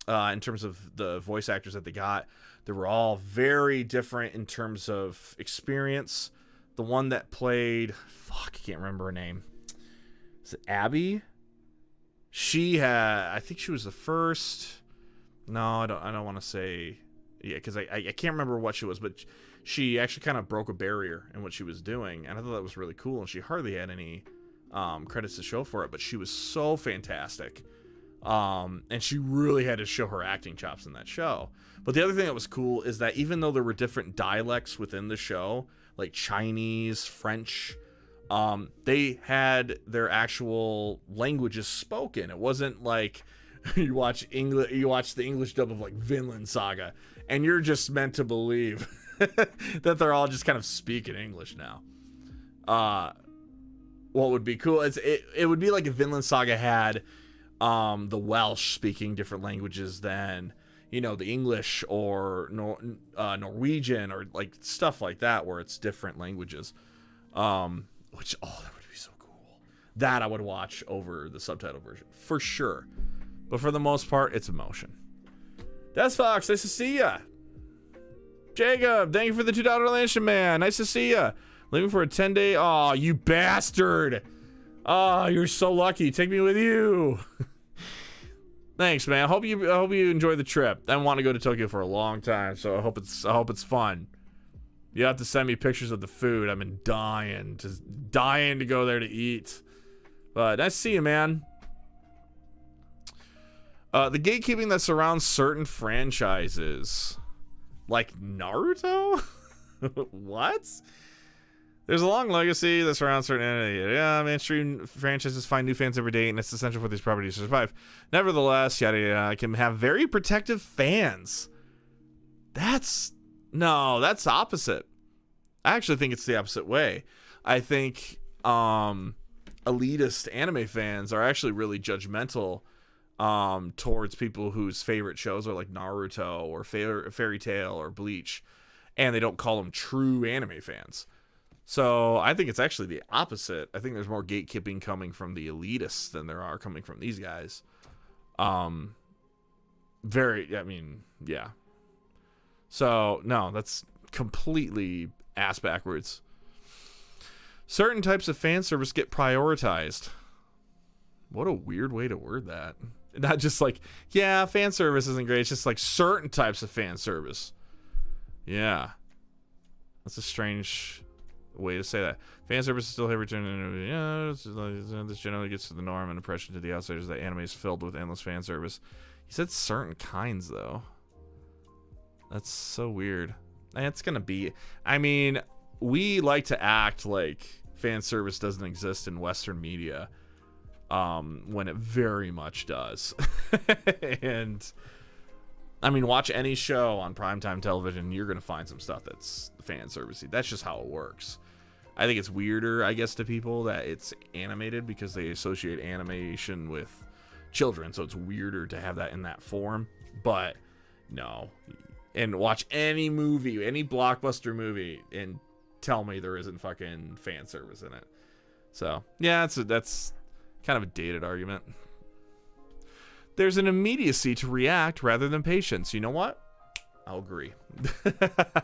terms of the voice actors that they got. They were all very different in terms of experience. The one that played, I can't remember her name. Is it Abby? I think she was the first. No, I don't want to say, yeah, because I can't remember what she was, but she actually kind of broke a barrier in what she was doing, and I thought that was really cool. And she hardly had any credits to show for it, but she was so fantastic, and she really had to show her acting chops in that show. But the other thing that was cool is that even though there were different dialects within the show, like Chinese, French, they had their actual languages spoken. It wasn't like you watch the English dub of like Vinland Saga, and you're just meant to believe that they're all just kind of speaking English now. What would be cool is it would be like if Vinland Saga had the Welsh speaking different languages than, the English or Norwegian or like stuff like that, where it's different languages. That would be so cool. That I would watch over the subtitle version for sure. But for the most part, it's emotion. Des Fox, nice to see ya. Jacob, thank you for the $2 donation, man. Nice to see ya. Leaving for a 10-day. Oh, you bastard. Oh, you're so lucky. Take me with you. Thanks, man. I hope you enjoy the trip. I want to go to Tokyo for a long time, so I hope it's fun. You have to send me pictures of the food. I've been dying to go there to eat. But nice to see you, man. The gatekeeping that surrounds certain franchises, like Naruto. What? There's a long legacy that surrounds certain. Yeah, mainstream franchises find new fans every day, and it's essential for these properties to survive. Nevertheless, yada yada, can have very protective fans. That's opposite. I actually think it's the opposite way. I think elitist anime fans are actually really judgmental towards people whose favorite shows are like Naruto or Fairy Tail or Bleach, and they don't call them true anime fans. So I think it's actually the opposite. I think there's more gatekeeping coming from the elitists than there are coming from these guys. Yeah. So no, that's completely ass backwards. Certain types of fan service get prioritized. What a weird way to word that. Not just like, yeah, fan service isn't great. It's just like certain types of fan service. Yeah. That's a strange way to say that. Fan service is still here returning. Yeah, this generally gets to the norm and impression to the outsiders that anime is filled with endless fan service. He said certain kinds, though. That's so weird. And it's gonna be. I mean, we like to act like fan service doesn't exist in Western media. when it very much does. And I mean, watch any show on primetime television, you're gonna find some stuff that's fan servicey. That's just how it works. I think it's weirder, I guess, to people that it's animated because they associate animation with children, so it's weirder to have that in that form. But no, and watch any movie, any blockbuster movie, and tell me there isn't fucking fan service in it. So yeah, that's kind of a dated argument. There's an immediacy to react rather than patience. You know what? I'll agree.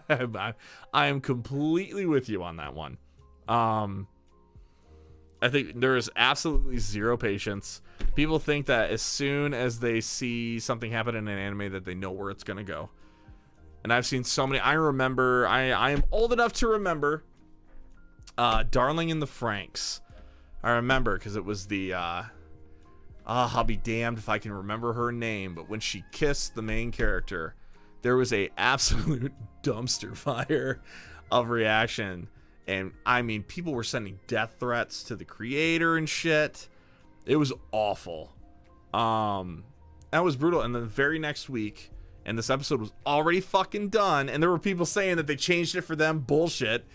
I am completely with you on that one. I think there is absolutely zero patience. People think that as soon as they see something happen in an anime that they know where it's going to go. And I've seen so many. I remember, I am old enough to remember Darling in the Franxx. I remember because it was the, I'll be damned if I can remember her name, but when she kissed the main character, there was a absolute dumpster fire of reaction. And I mean, people were sending death threats to the creator and shit. It was awful. That was brutal. And then the very next week, and this episode was already fucking done, and there were people saying that they changed it for them. Bullshit.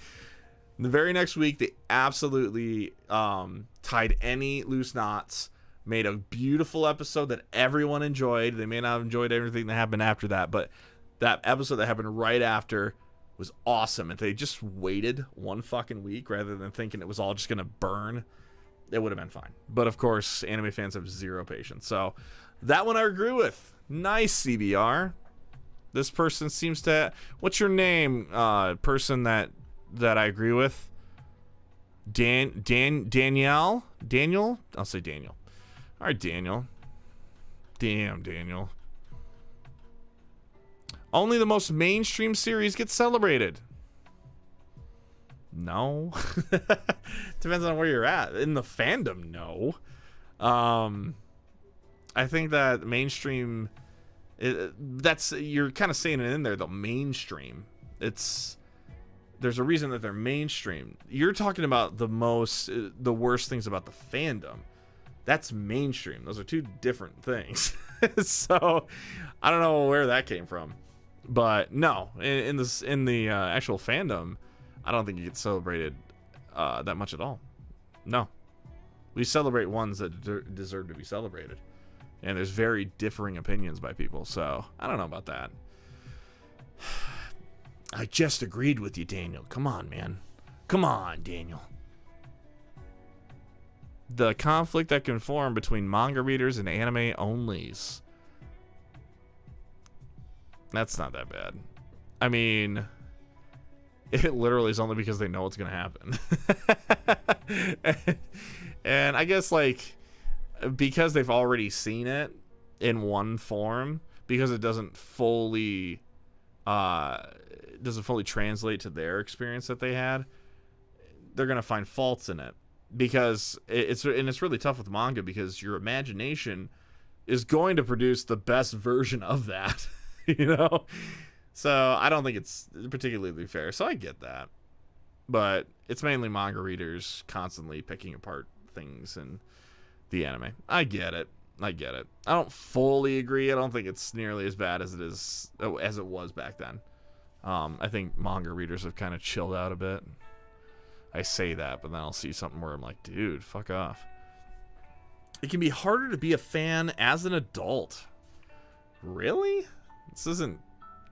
The very next week, they absolutely tied any loose knots, made a beautiful episode that everyone enjoyed. They may not have enjoyed everything that happened after that, but that episode that happened right after was awesome. If they just waited one fucking week rather than thinking it was all just gonna burn, it would have been fine. But of course, anime fans have zero patience. So that one I agree with. Nice, CBR. This person seems to... What's your name, person that I agree with? Danielle? Daniel? I'll say Daniel. All right, Daniel. Damn, Daniel. Only the most mainstream series get celebrated. No. Depends on where you're at. In the fandom, no. I think that mainstream... that's... You're kind of saying it in there, the mainstream. There's a reason that they're mainstream. You're talking about the worst things about the fandom. That's mainstream. Those are two different things. So, I don't know where that came from. But no, in the actual fandom, I don't think it gets celebrated that much at all. No. We celebrate ones that deserve to be celebrated. And there's very differing opinions by people. So, I don't know about that. I just agreed with you, Daniel. Come on, man. Come on, Daniel. The conflict that can form between manga readers and anime onlys. That's not that bad. I mean, it literally is only because they know what's going to happen. And I guess, like, because they've already seen it in one form, because it doesn't fully translate to their experience that they had, they're going to find faults in it. Because it's really tough with manga, because your imagination is going to produce the best version of that. You know? So I don't think it's particularly fair. So I get that. But it's mainly manga readers constantly picking apart things in the anime. I get it. I don't fully agree. I don't think it's nearly as bad as it was back then. I think manga readers have kind of chilled out a bit. I say that, but then I'll see something where I'm like, dude, fuck off. It can be harder to be a fan as an adult. Really? This isn't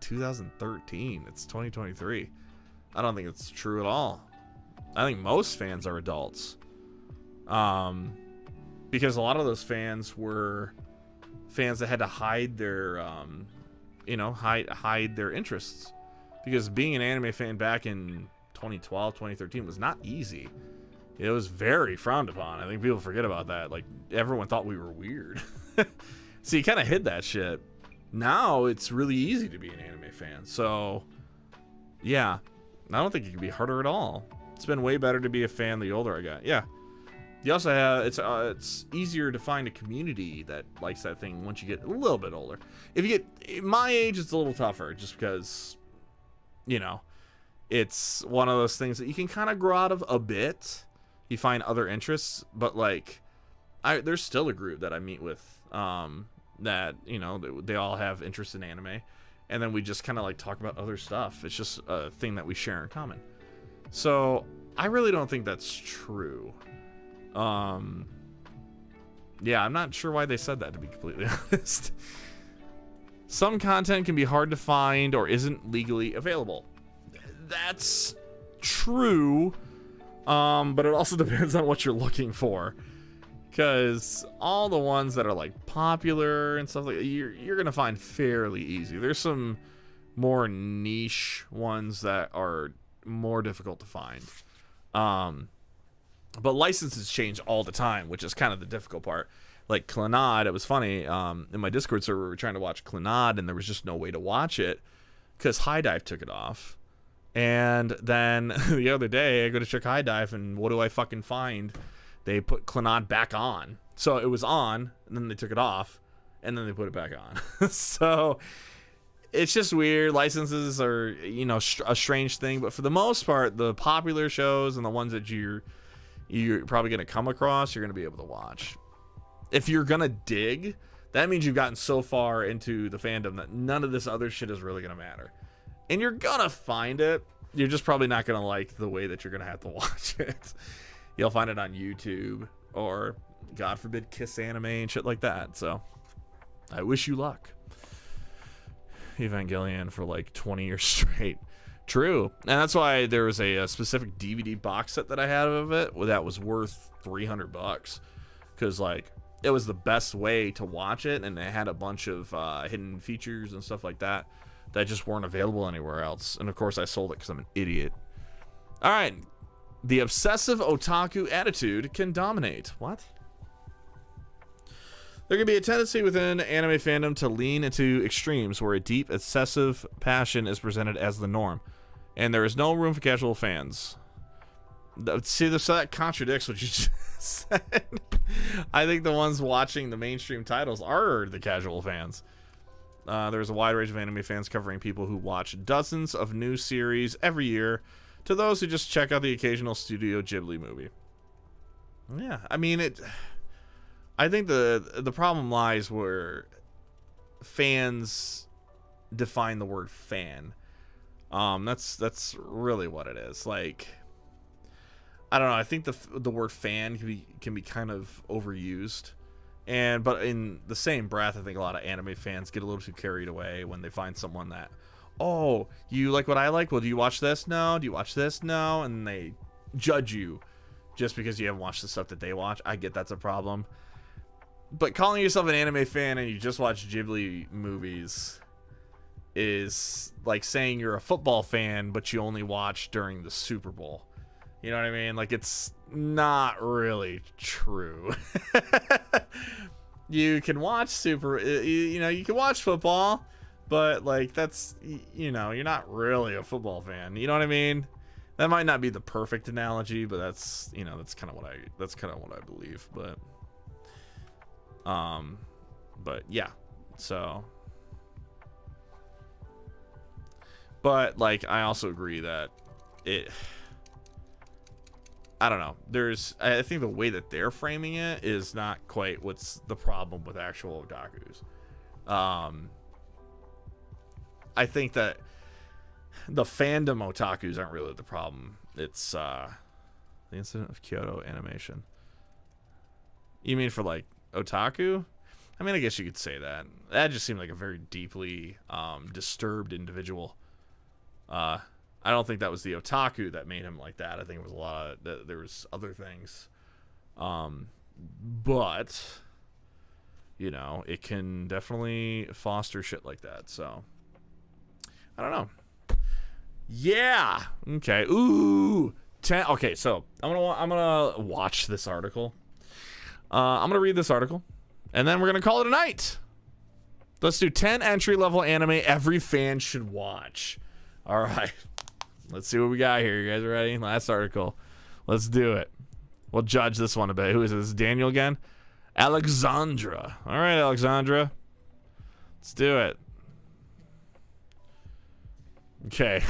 2013. It's 2023. I don't think it's true at all. I think most fans are adults. Because a lot of those fans were fans that had to hide their, hide their interests. Because being an anime fan back in 2012, 2013 was not easy. It was very frowned upon. I think people forget about that. Like, everyone thought we were weird. So you kind of hid that shit. Now it's really easy to be an anime fan. So, yeah. I don't think it can be harder at all. It's been way better to be a fan the older I got. Yeah. You also have, it's easier to find a community that likes that thing once you get a little bit older. If you get my age, it's a little tougher just because, it's one of those things that you can kind of grow out of a bit. You find other interests, but like there's still a group that I meet with that, you know, they all have interest in anime, and then we just kind of like talk about other stuff. It's just a thing that we share in common. So I really don't think that's true. Yeah, I'm not sure why they said that, to be completely honest. Some content can be hard to find or isn't legally available. That's true, but it also depends on what you're looking for. Because all the ones that are like popular and stuff like that, you're gonna find fairly easy. There's some more niche ones that are more difficult to find. But licenses change all the time, which is kind of the difficult part. Like Clannad, it was funny. In my Discord server, we were trying to watch Clannad, and there was just no way to watch it because High Dive took it off. And then the other day, I go to check High Dive, and what do I fucking find? They put Clannad back on. So it was on, and then they took it off, and then they put it back on. So it's just weird. Licenses are, you know, a strange thing. But for the most part, the popular shows and the ones that you're probably going to come across, you're going to be able to watch. If you're going to dig, that means you've gotten so far into the fandom that none of this other shit is really going to matter. And you're going to find it. You're just probably not going to like the way that you're going to have to watch it. You'll find it on YouTube or, God forbid, Kiss Anime and shit like that. So I wish you luck. Evangelion for like 20 years straight. True. And that's why there was a specific DVD box set that I had of it that was worth $300. Because, like, it was the best way to watch it, and it had a bunch of hidden features and stuff like that that just weren't available anywhere else. And, of course, I sold it because I'm an idiot. All right. The obsessive otaku attitude can dominate. What? There can be a tendency within anime fandom to lean into extremes where a deep, excessive passion is presented as the norm, and there is no room for casual fans. See, so that contradicts what you just said. I think the ones watching the mainstream titles are the casual fans. There's a wide range of anime fans covering people who watch dozens of new series every year to those who just check out the occasional Studio Ghibli movie. Yeah, I mean, I think the problem lies where fans define the word fan. That's really what it is. Like, I don't know. I think the word fan can be kind of overused, but in the same breath, I think a lot of anime fans get a little too carried away when they find someone that, oh, you like what I like? Well, do you watch this? No. Do you watch this? No. And they judge you just because you haven't watched the stuff that they watch. I get that's a problem. But calling yourself an anime fan and you just watch Ghibli movies is like saying you're a football fan, but you only watch during the Super Bowl. You know what I mean? Like, it's not really true. You can watch you can watch football, but like that's, you know, you're not really a football fan. You know what I mean? That might not be the perfect analogy, but that's, you know, that's kind of what I believe. But yeah, so, but like, I also agree that I don't know. I think the way that they're framing it is not quite what's the problem with actual otakus. I think that the fandom otakus aren't really the problem. It's the incident of Kyoto Animation. You mean for like otaku? I mean, I guess you could say that. That just seemed like a very deeply disturbed individual. I don't think that was the otaku that made him like that. I think it was there was other things. But, you know, it can definitely foster shit like that. So, I don't know. Yeah. Okay. Ooh. Okay, so I'm gonna watch this article. I'm gonna read this article, and then we're gonna call it a night. Let's do 10 entry-level anime every fan should watch. All right. Let's see what we got here. You guys ready? Last article. Let's do it. We'll judge this one a bit. Who is this? Daniel again? Alexandra. All right, Alexandra. Let's do it. Okay.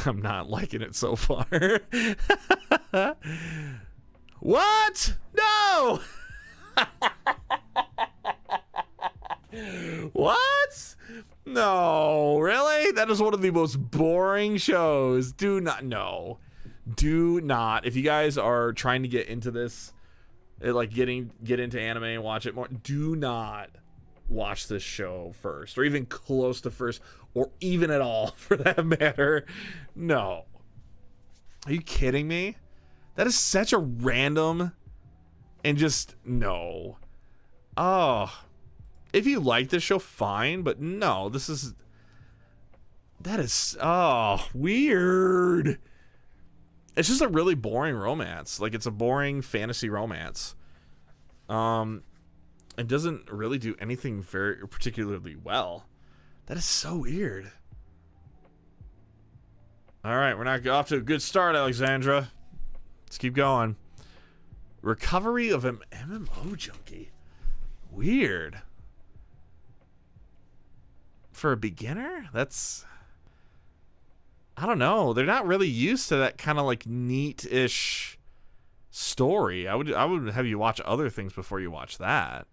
I'm not liking it so far. What? No! What? No, really? That is one of the most boring shows. Do not. No. Do not. If you guys are trying to get into this, like get into anime and watch it more, do not watch this show first, or even close to first, or even at all for that matter. No. Are you kidding me? That is such a random and just no. Oh. If you like this show, fine, but no, that is weird. It's just a really boring romance. Like, it's a boring fantasy romance. It doesn't really do anything very particularly well. That is so weird. All right, we're not off to a good start, Alexandra. Let's keep going. Recovery of an MMO junkie. Weird. For a beginner? That's... I don't know. They're not really used to that kind of like neat-ish story. I would have you watch other things before you watch that.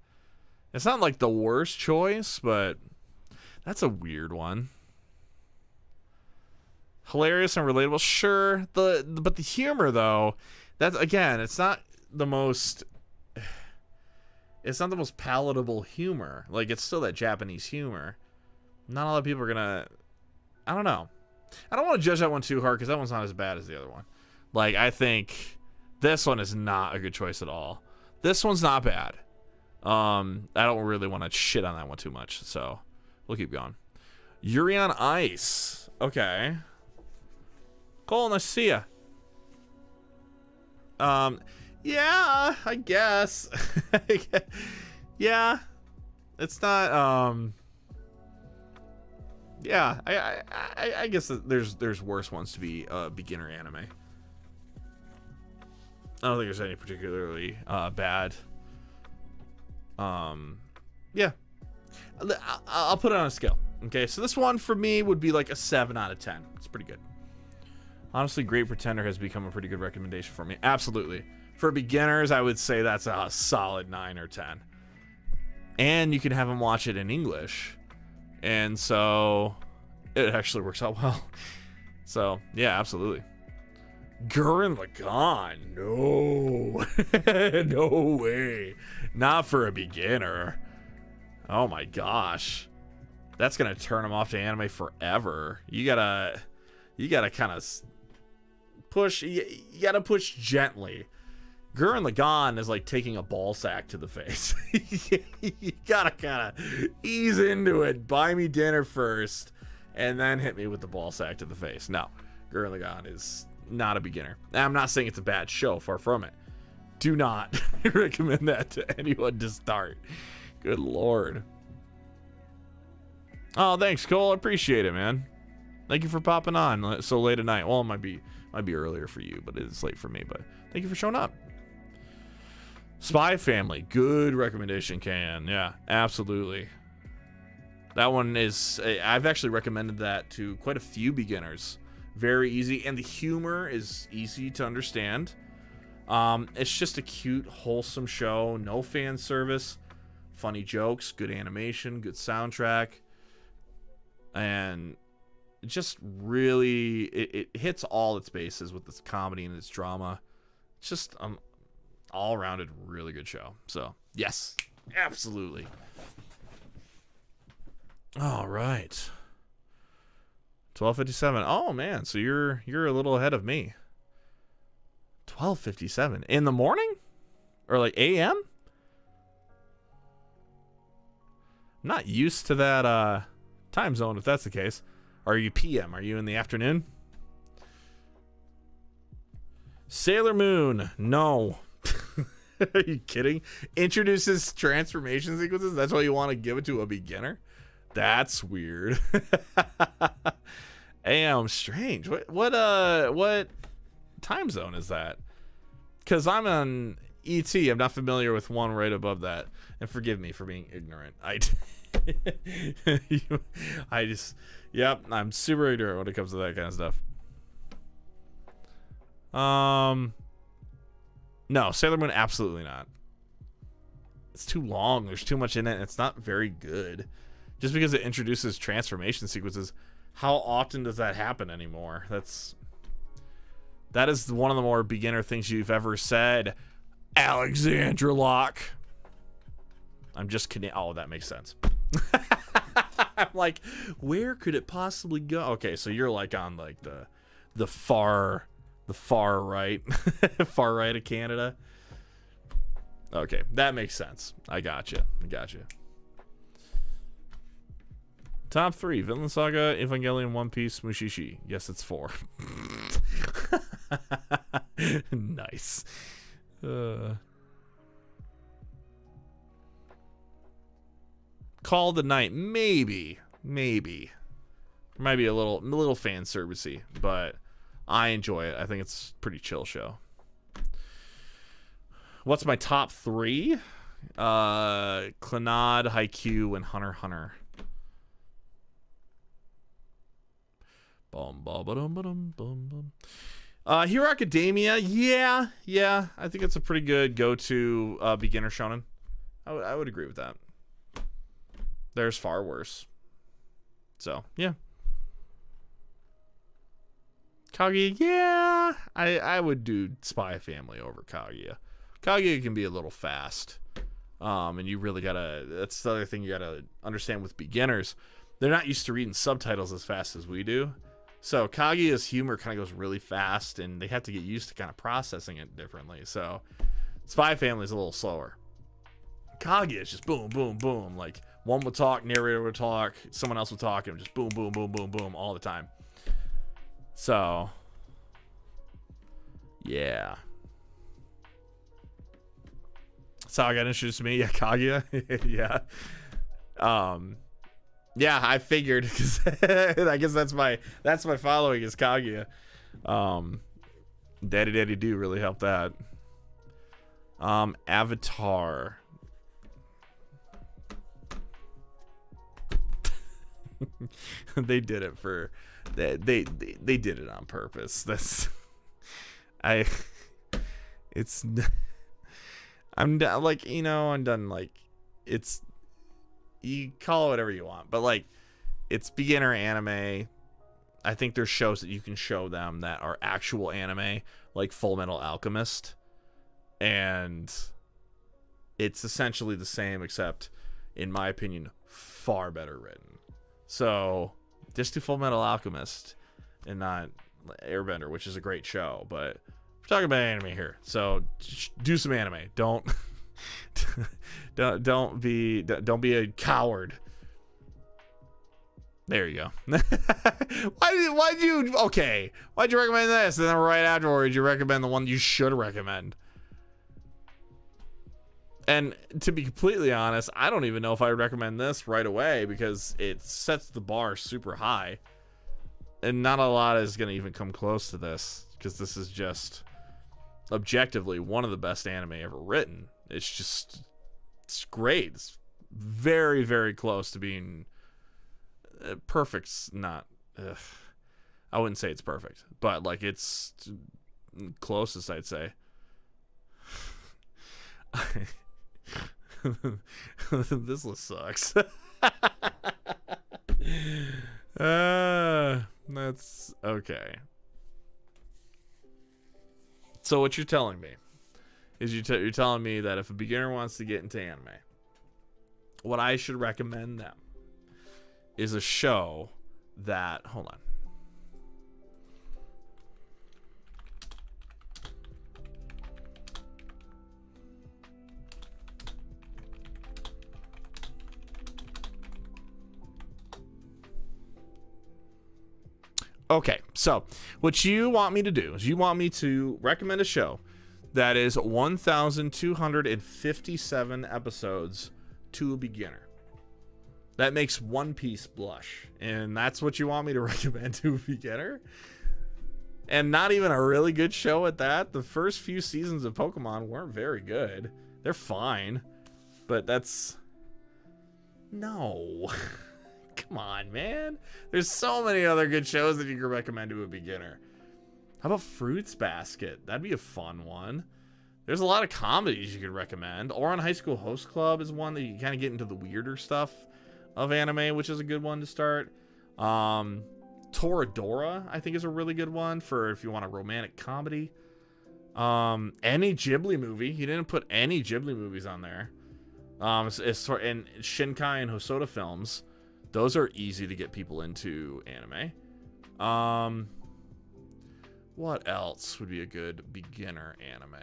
It's not like the worst choice, but that's a weird one. Hilarious and relatable, sure. But the humor though, that's again, it's not the most palatable humor. Like, it's still that Japanese humor. Not a lot of people are gonna. I don't know. I don't want to judge that one too hard because that one's not as bad as the other one. Like, I think this one is not a good choice at all. This one's not bad. I don't really want to shit on that one too much, so we'll keep going. Yuri on Ice. Okay. Cole, nice to see ya. Yeah, I guess. Yeah. It's not, yeah, I guess that there's worse ones to be beginner anime. I don't think there's any particularly bad. Yeah, I'll put it on a scale. Okay, so this one for me would be like a 7 out of 10. It's pretty good. Honestly, Great Pretender has become a pretty good recommendation for me. Absolutely. For beginners, I would say that's a solid 9 or 10. And you can have them watch it in English. And so it actually works out well. So, yeah, absolutely. Gurren Lagann. No. No way. Not for a beginner. Oh my gosh. That's going to turn them off to anime forever. You gotta kind of push. You gotta push gently. Gurren Lagann is like taking a ball sack to the face. You gotta kind of ease into it. Buy me dinner first, and then hit me with the ball sack to the face. No, Gurren Lagann is not a beginner. I'm not saying it's a bad show. Far from it. Do not recommend that to anyone to start. Good lord. Oh, thanks, Cole. I appreciate it, man. Thank you for popping on so late at night. Well, it might be earlier for you, but it's late for me. But thank you for showing up. Spy Family, good recommendation, Can. Yeah, absolutely. That one is, I've actually recommended that to quite a few beginners. Very easy, and the humor is easy to understand. It's just a cute, wholesome show. No fan service, funny jokes, good animation, good soundtrack, and just really, it hits all its bases with this comedy and its drama. It's just all-rounded really good show. So yes, absolutely. All right, 12:57. Oh man, so you're a little ahead of me. 12:57 in the morning, or like a.m. I'm not used to that time zone. If that's the case, are you p.m.? Are you in the afternoon? Sailor Moon, no. Are you kidding? Introduces transformation sequences. That's why you want to give it to a beginner? That's weird. AM, strange. What time zone is that? Because I'm on ET. I'm not familiar with one right above that. And forgive me for being ignorant. Yep, I'm super ignorant when it comes to that kind of stuff. No, Sailor Moon, absolutely not. It's too long. There's too much in it. And it's not very good. Just because it introduces transformation sequences, how often does that happen anymore? That is one of the more beginner things you've ever said, Alexandra Locke. I'm just kidding. Oh, that makes sense. I'm like, where could it possibly go? Okay, so you're like on like the far right, far right of Canada. Okay, that makes sense. I gotcha. Top 3: Vinland Saga, Evangelion, One Piece, Mushishi. Yes, it's 4. Nice. Call the Night, maybe. Might be a little fan servicey, but I enjoy it. I think it's a pretty chill show. What's my top 3? Clannad, Haikyuu, and Hunter x Hunter. Hero Academia, yeah. I think it's a pretty good go-to beginner shonen. I would agree with that. There's far worse. So, yeah. Kaguya, yeah. I would do Spy Family over Kaguya. Kaguya can be a little fast. And you really gotta, that's the other thing you gotta understand with beginners. They're not used to reading subtitles as fast as we do. So Kaguya's humor kind of goes really fast, and they have to get used to kind of processing it differently. So Spy Family is a little slower. Kaguya is just boom, boom, boom. Like, one would talk, narrator would talk, someone else would talk, and just boom, boom, boom, boom, boom all the time. So, yeah. That's how I got introduced to me. Yeah, Kaguya. Yeah. Yeah, I figured, because I guess that's my following is Kaguya. Daddy Do really helped that. Avatar. They did it for they did it on purpose. I'm done, like, you know, I'm done, like, it's, you call it whatever you want, but like, it's beginner anime. I think there's shows that you can show them that are actual anime, like Full Metal Alchemist, and it's essentially the same, except, in my opinion, far better written. So just do Full Metal Alchemist and not Airbender, which is a great show, but we're talking about anime here, so do some anime. Don't be a coward. There you go. Why'd you recommend this, and then right afterwards you recommend the one you should recommend? And to be completely honest, I don't even know if I would recommend this right away, because it sets the bar super high. And not a lot is going to even come close to this, because this is just objectively one of the best anime ever written. It's great. It's very, very close to being perfect. Not, I wouldn't say it's perfect, but like, it's closest, I'd say. This list sucks. That's okay. So what you're telling me is you're telling me that if a beginner wants to get into anime, what I should recommend them is a show that, hold on. Okay, so what you want me to do is you want me to recommend a show that is 1,257 episodes to a beginner. That makes One Piece blush, and that's what you want me to recommend to a beginner? And not even a really good show at that. The first few seasons of Pokemon weren't very good. They're fine, but that's... No. Come on, man. There's so many other good shows that you can recommend to a beginner. How about Fruits Basket? That'd be a fun one. There's a lot of comedies you could recommend. Ouran High School Host Club is one that you kind of get into the weirder stuff of anime, which is a good one to start. Toradora, I think, is a really good one for if you want a romantic comedy. Any Ghibli movie. He didn't put any Ghibli movies on there. And Shinkai and Hosoda films. Those are easy to get people into anime. What else would be a good beginner anime?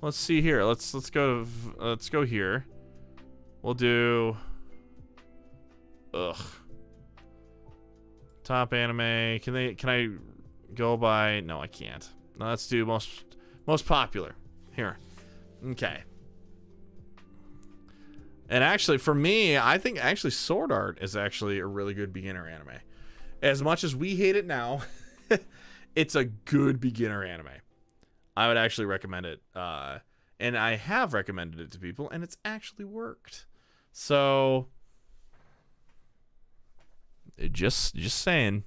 Let's see here. Let's go here. We'll do top anime. Can I go by? No, I can't. No, let's do most popular. Here. Okay. And actually, for me, I think actually Sword Art is actually a really good beginner anime. As much as we hate it now, it's a good beginner anime. I would actually recommend it. And I have recommended it to people, and it's actually worked. So, just saying.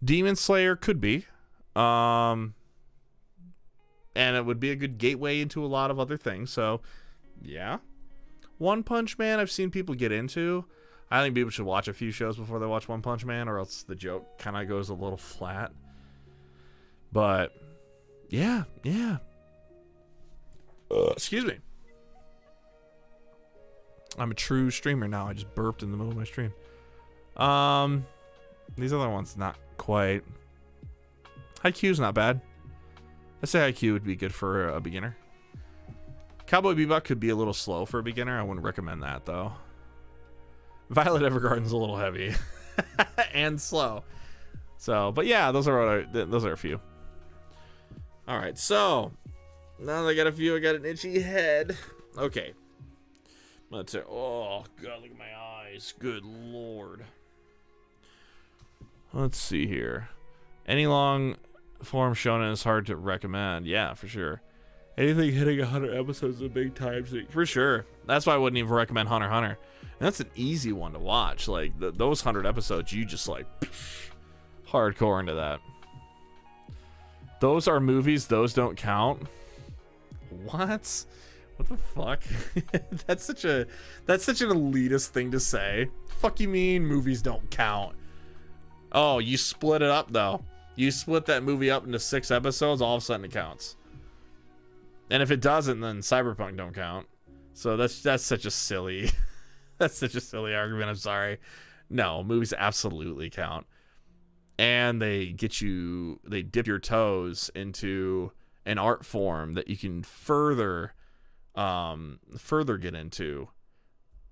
Demon Slayer could be. And it would be a good gateway into a lot of other things. So, yeah. One Punch Man, I've seen people get into. I think people should watch a few shows before they watch One Punch Man, or else the joke kind of goes a little flat. But, yeah. Excuse me. I'm a true streamer now. I just burped in the middle of my stream. These other ones, not quite. Haikyuu's not bad. I'd say Haikyuu would be good for a beginner. Cowboy Bebop could be a little slow for a beginner. I wouldn't recommend that, though. Violet Evergarden's a little heavy and slow. So, but yeah, those are a few. All right, so now that I got a few, I got an itchy head. Okay, let's say, oh god, look at my eyes. Good lord. Let's see here. Any long form shonen is hard to recommend. Yeah, for sure. Anything hitting 100 episodes is a big time sink. For sure. That's why I wouldn't even recommend Hunter x Hunter. And that's an easy one to watch. Like, those 100 episodes, you just, like, hardcore into that. Those are movies. Those don't count. What? What the fuck? That's such an elitist thing to say. Fuck you mean movies don't count? Oh, you split it up, though. You split that movie up into 6 episodes, all of a sudden it counts. And if it doesn't, then Cyberpunk don't count. So that's such a silly that's such a silly argument. I'm sorry. No, movies absolutely count. And they dip your toes into an art form that you can further get into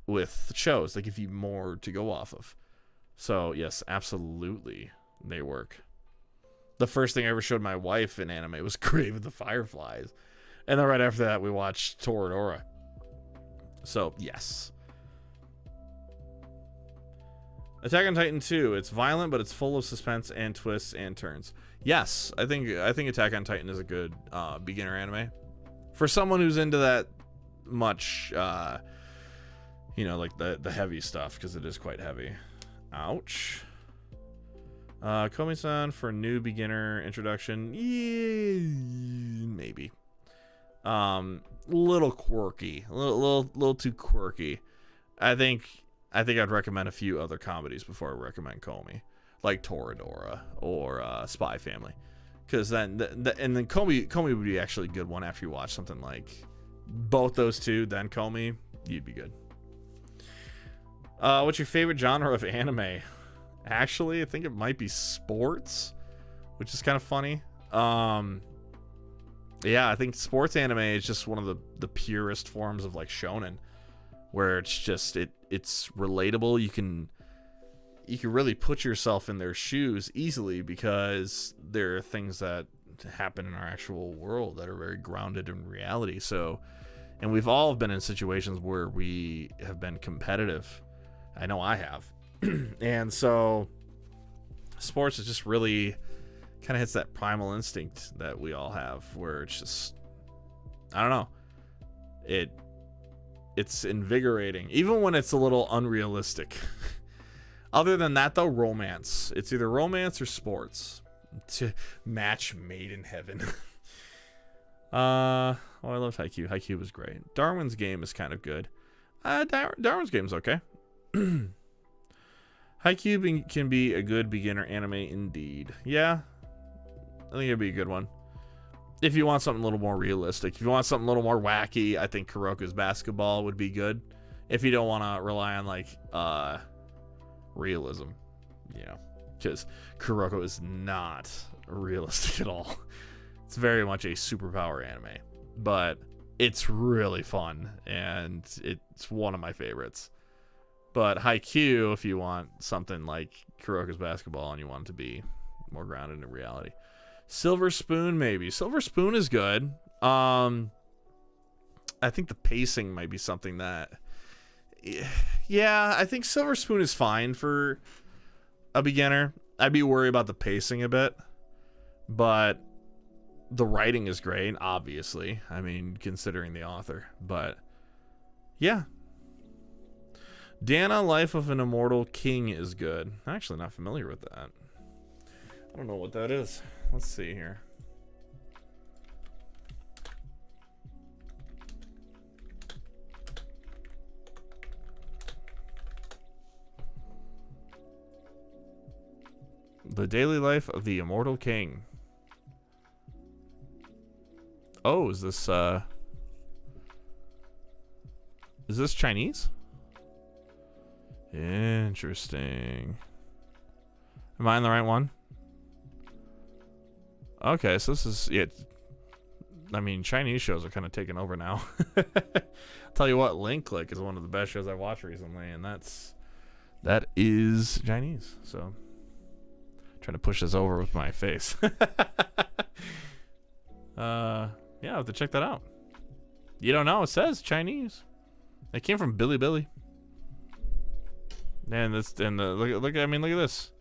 with shows. They give you more to go off of. So yes, absolutely they work. The first thing I ever showed my wife in anime was Grave of the Fireflies. And then right after that, we watched Toradora. So, yes. Attack on Titan 2. It's violent, but it's full of suspense and twists and turns. Yes, I think Attack on Titan is a good beginner anime. For someone who's into that much, like the heavy stuff, because it is quite heavy. Ouch. Komi-san for new beginner introduction. Yeah, maybe. Little quirky, a little too quirky. I think I'd recommend a few other comedies before I recommend Komi, like Toradora or Spy Family, because then Komi would be actually a good one after you watch something like both those two. Then Komi, you'd be good. What's your favorite genre of anime? Actually, I think it might be sports, which is kind of funny. Yeah, I think sports anime is just one of the purest forms of like shonen, where it's just it's relatable. You can really put yourself in their shoes easily because there are things that happen in our actual world that are very grounded in reality. So, and we've all been in situations where we have been competitive. I know I have. And so sports is just really kind of hits that primal instinct that we all have, where it's just, I don't know, it's invigorating even when it's a little unrealistic. Other than that, though, romance, it's either romance or sports. To match made in heaven. Oh, I loved Haikyuu. Haikyuu was great. Darwin's Game is kind of good. Darwin's Game is okay. Haikyuu can be a good beginner anime indeed. Yeah, I think it'd be a good one. If you want something a little more realistic, if you want something a little more wacky, I think Kuroko's Basketball would be good. If you don't want to rely on like realism, you know, because Kuroko is not realistic at all. It's very much a superpower anime, but it's really fun and it's one of my favorites. But Haikyuu, if you want something like Kuroko's Basketball and you want it to be more grounded in reality. Silver Spoon, maybe. Silver Spoon is good. I think the pacing might be something that... Yeah, I think Silver Spoon is fine for a beginner. I'd be worried about the pacing a bit. But the writing is great, obviously. I mean, considering the author. But, yeah. Dana, Life of an Immortal King is good. I'm actually not familiar with that. I don't know what that is. Let's see here. The Daily Life of the Immortal King. Oh, is this Chinese? Interesting. Am I on the right one? Okay, so this is it. I mean, Chinese shows are kind of taking over now. Tell you what, Link Click is one of the best shows I've watched recently, and that is Chinese. So, trying to push this over with my face. Yeah, I have to check that out. You don't know? It says Chinese. It came from Bilibili. And look. I mean, look at this.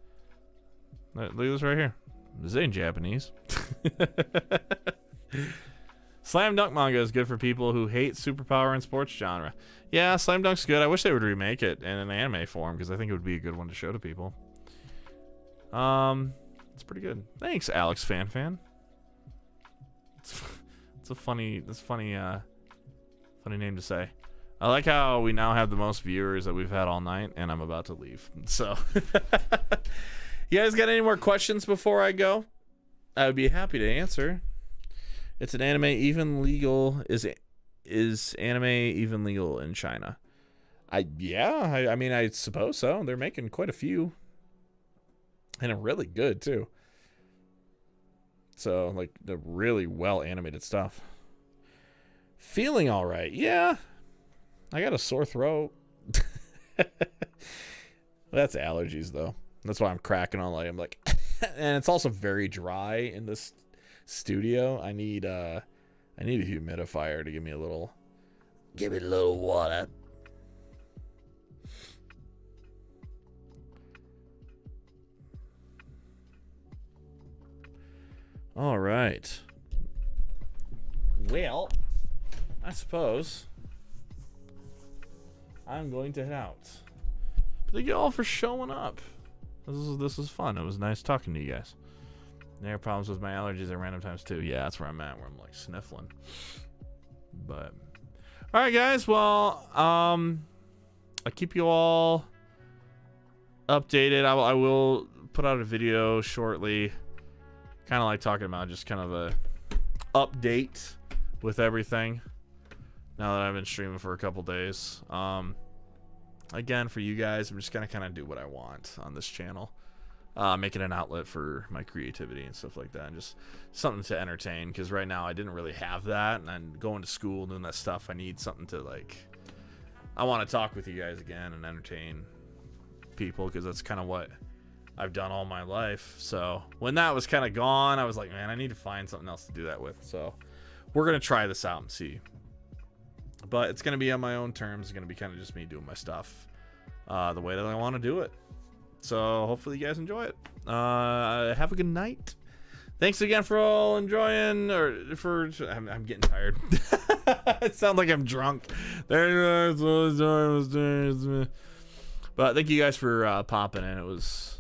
Look at this right here. This ain't Japanese. Slam Dunk manga is good for people who hate superpower and sports genre. Yeah, Slam Dunk's good. I wish they would remake it in an anime form because I think it would be a good one to show to people. It's pretty good. Thanks, Alex Fan. It's a funny name to say. I like how we now have the most viewers that we've had all night, and I'm about to leave. So, you guys got any more questions before I go? I would be happy to answer. It's an anime even legal. Is anime even legal in China? I mean, I suppose so. They're making quite a few, and are really good too. So, like, the really well animated stuff. Feeling all right. Yeah. I got a sore throat. That's allergies, though. That's why I'm cracking all night. I'm like, and it's also very dry in this studio. I need a humidifier to give me a little water. All right. Well, I suppose I'm going to head out. Thank you all for showing up. This is fun. It was nice talking to you guys. There are problems with my allergies at random times too. Yeah, that's where I'm at, where I'm like sniffling. But all right, guys. Well, I'll keep you all updated. I will put out a video shortly. Kind of like talking about just kind of a update with everything. Now that I've been streaming for a couple days. Again, for you guys, I'm just gonna kind of do what I want on this channel. Make it an outlet for my creativity and stuff like that, and just something to entertain, because right now I didn't really have that, and I'm going to school doing that stuff. I need something to, like, I want to talk with you guys again and entertain people, because that's kind of what I've done all my life. So when that was kind of gone, I was like, man, I need to find something else to do that with. So we're gonna try this out and see, but it's gonna be on my own terms. It's gonna be kind of just me doing my stuff the way that I want to do it. So hopefully you guys enjoy it. Have a good night. Thanks again for all enjoying, or for I'm getting tired. It sounds like I'm drunk. But thank you guys for popping in. It was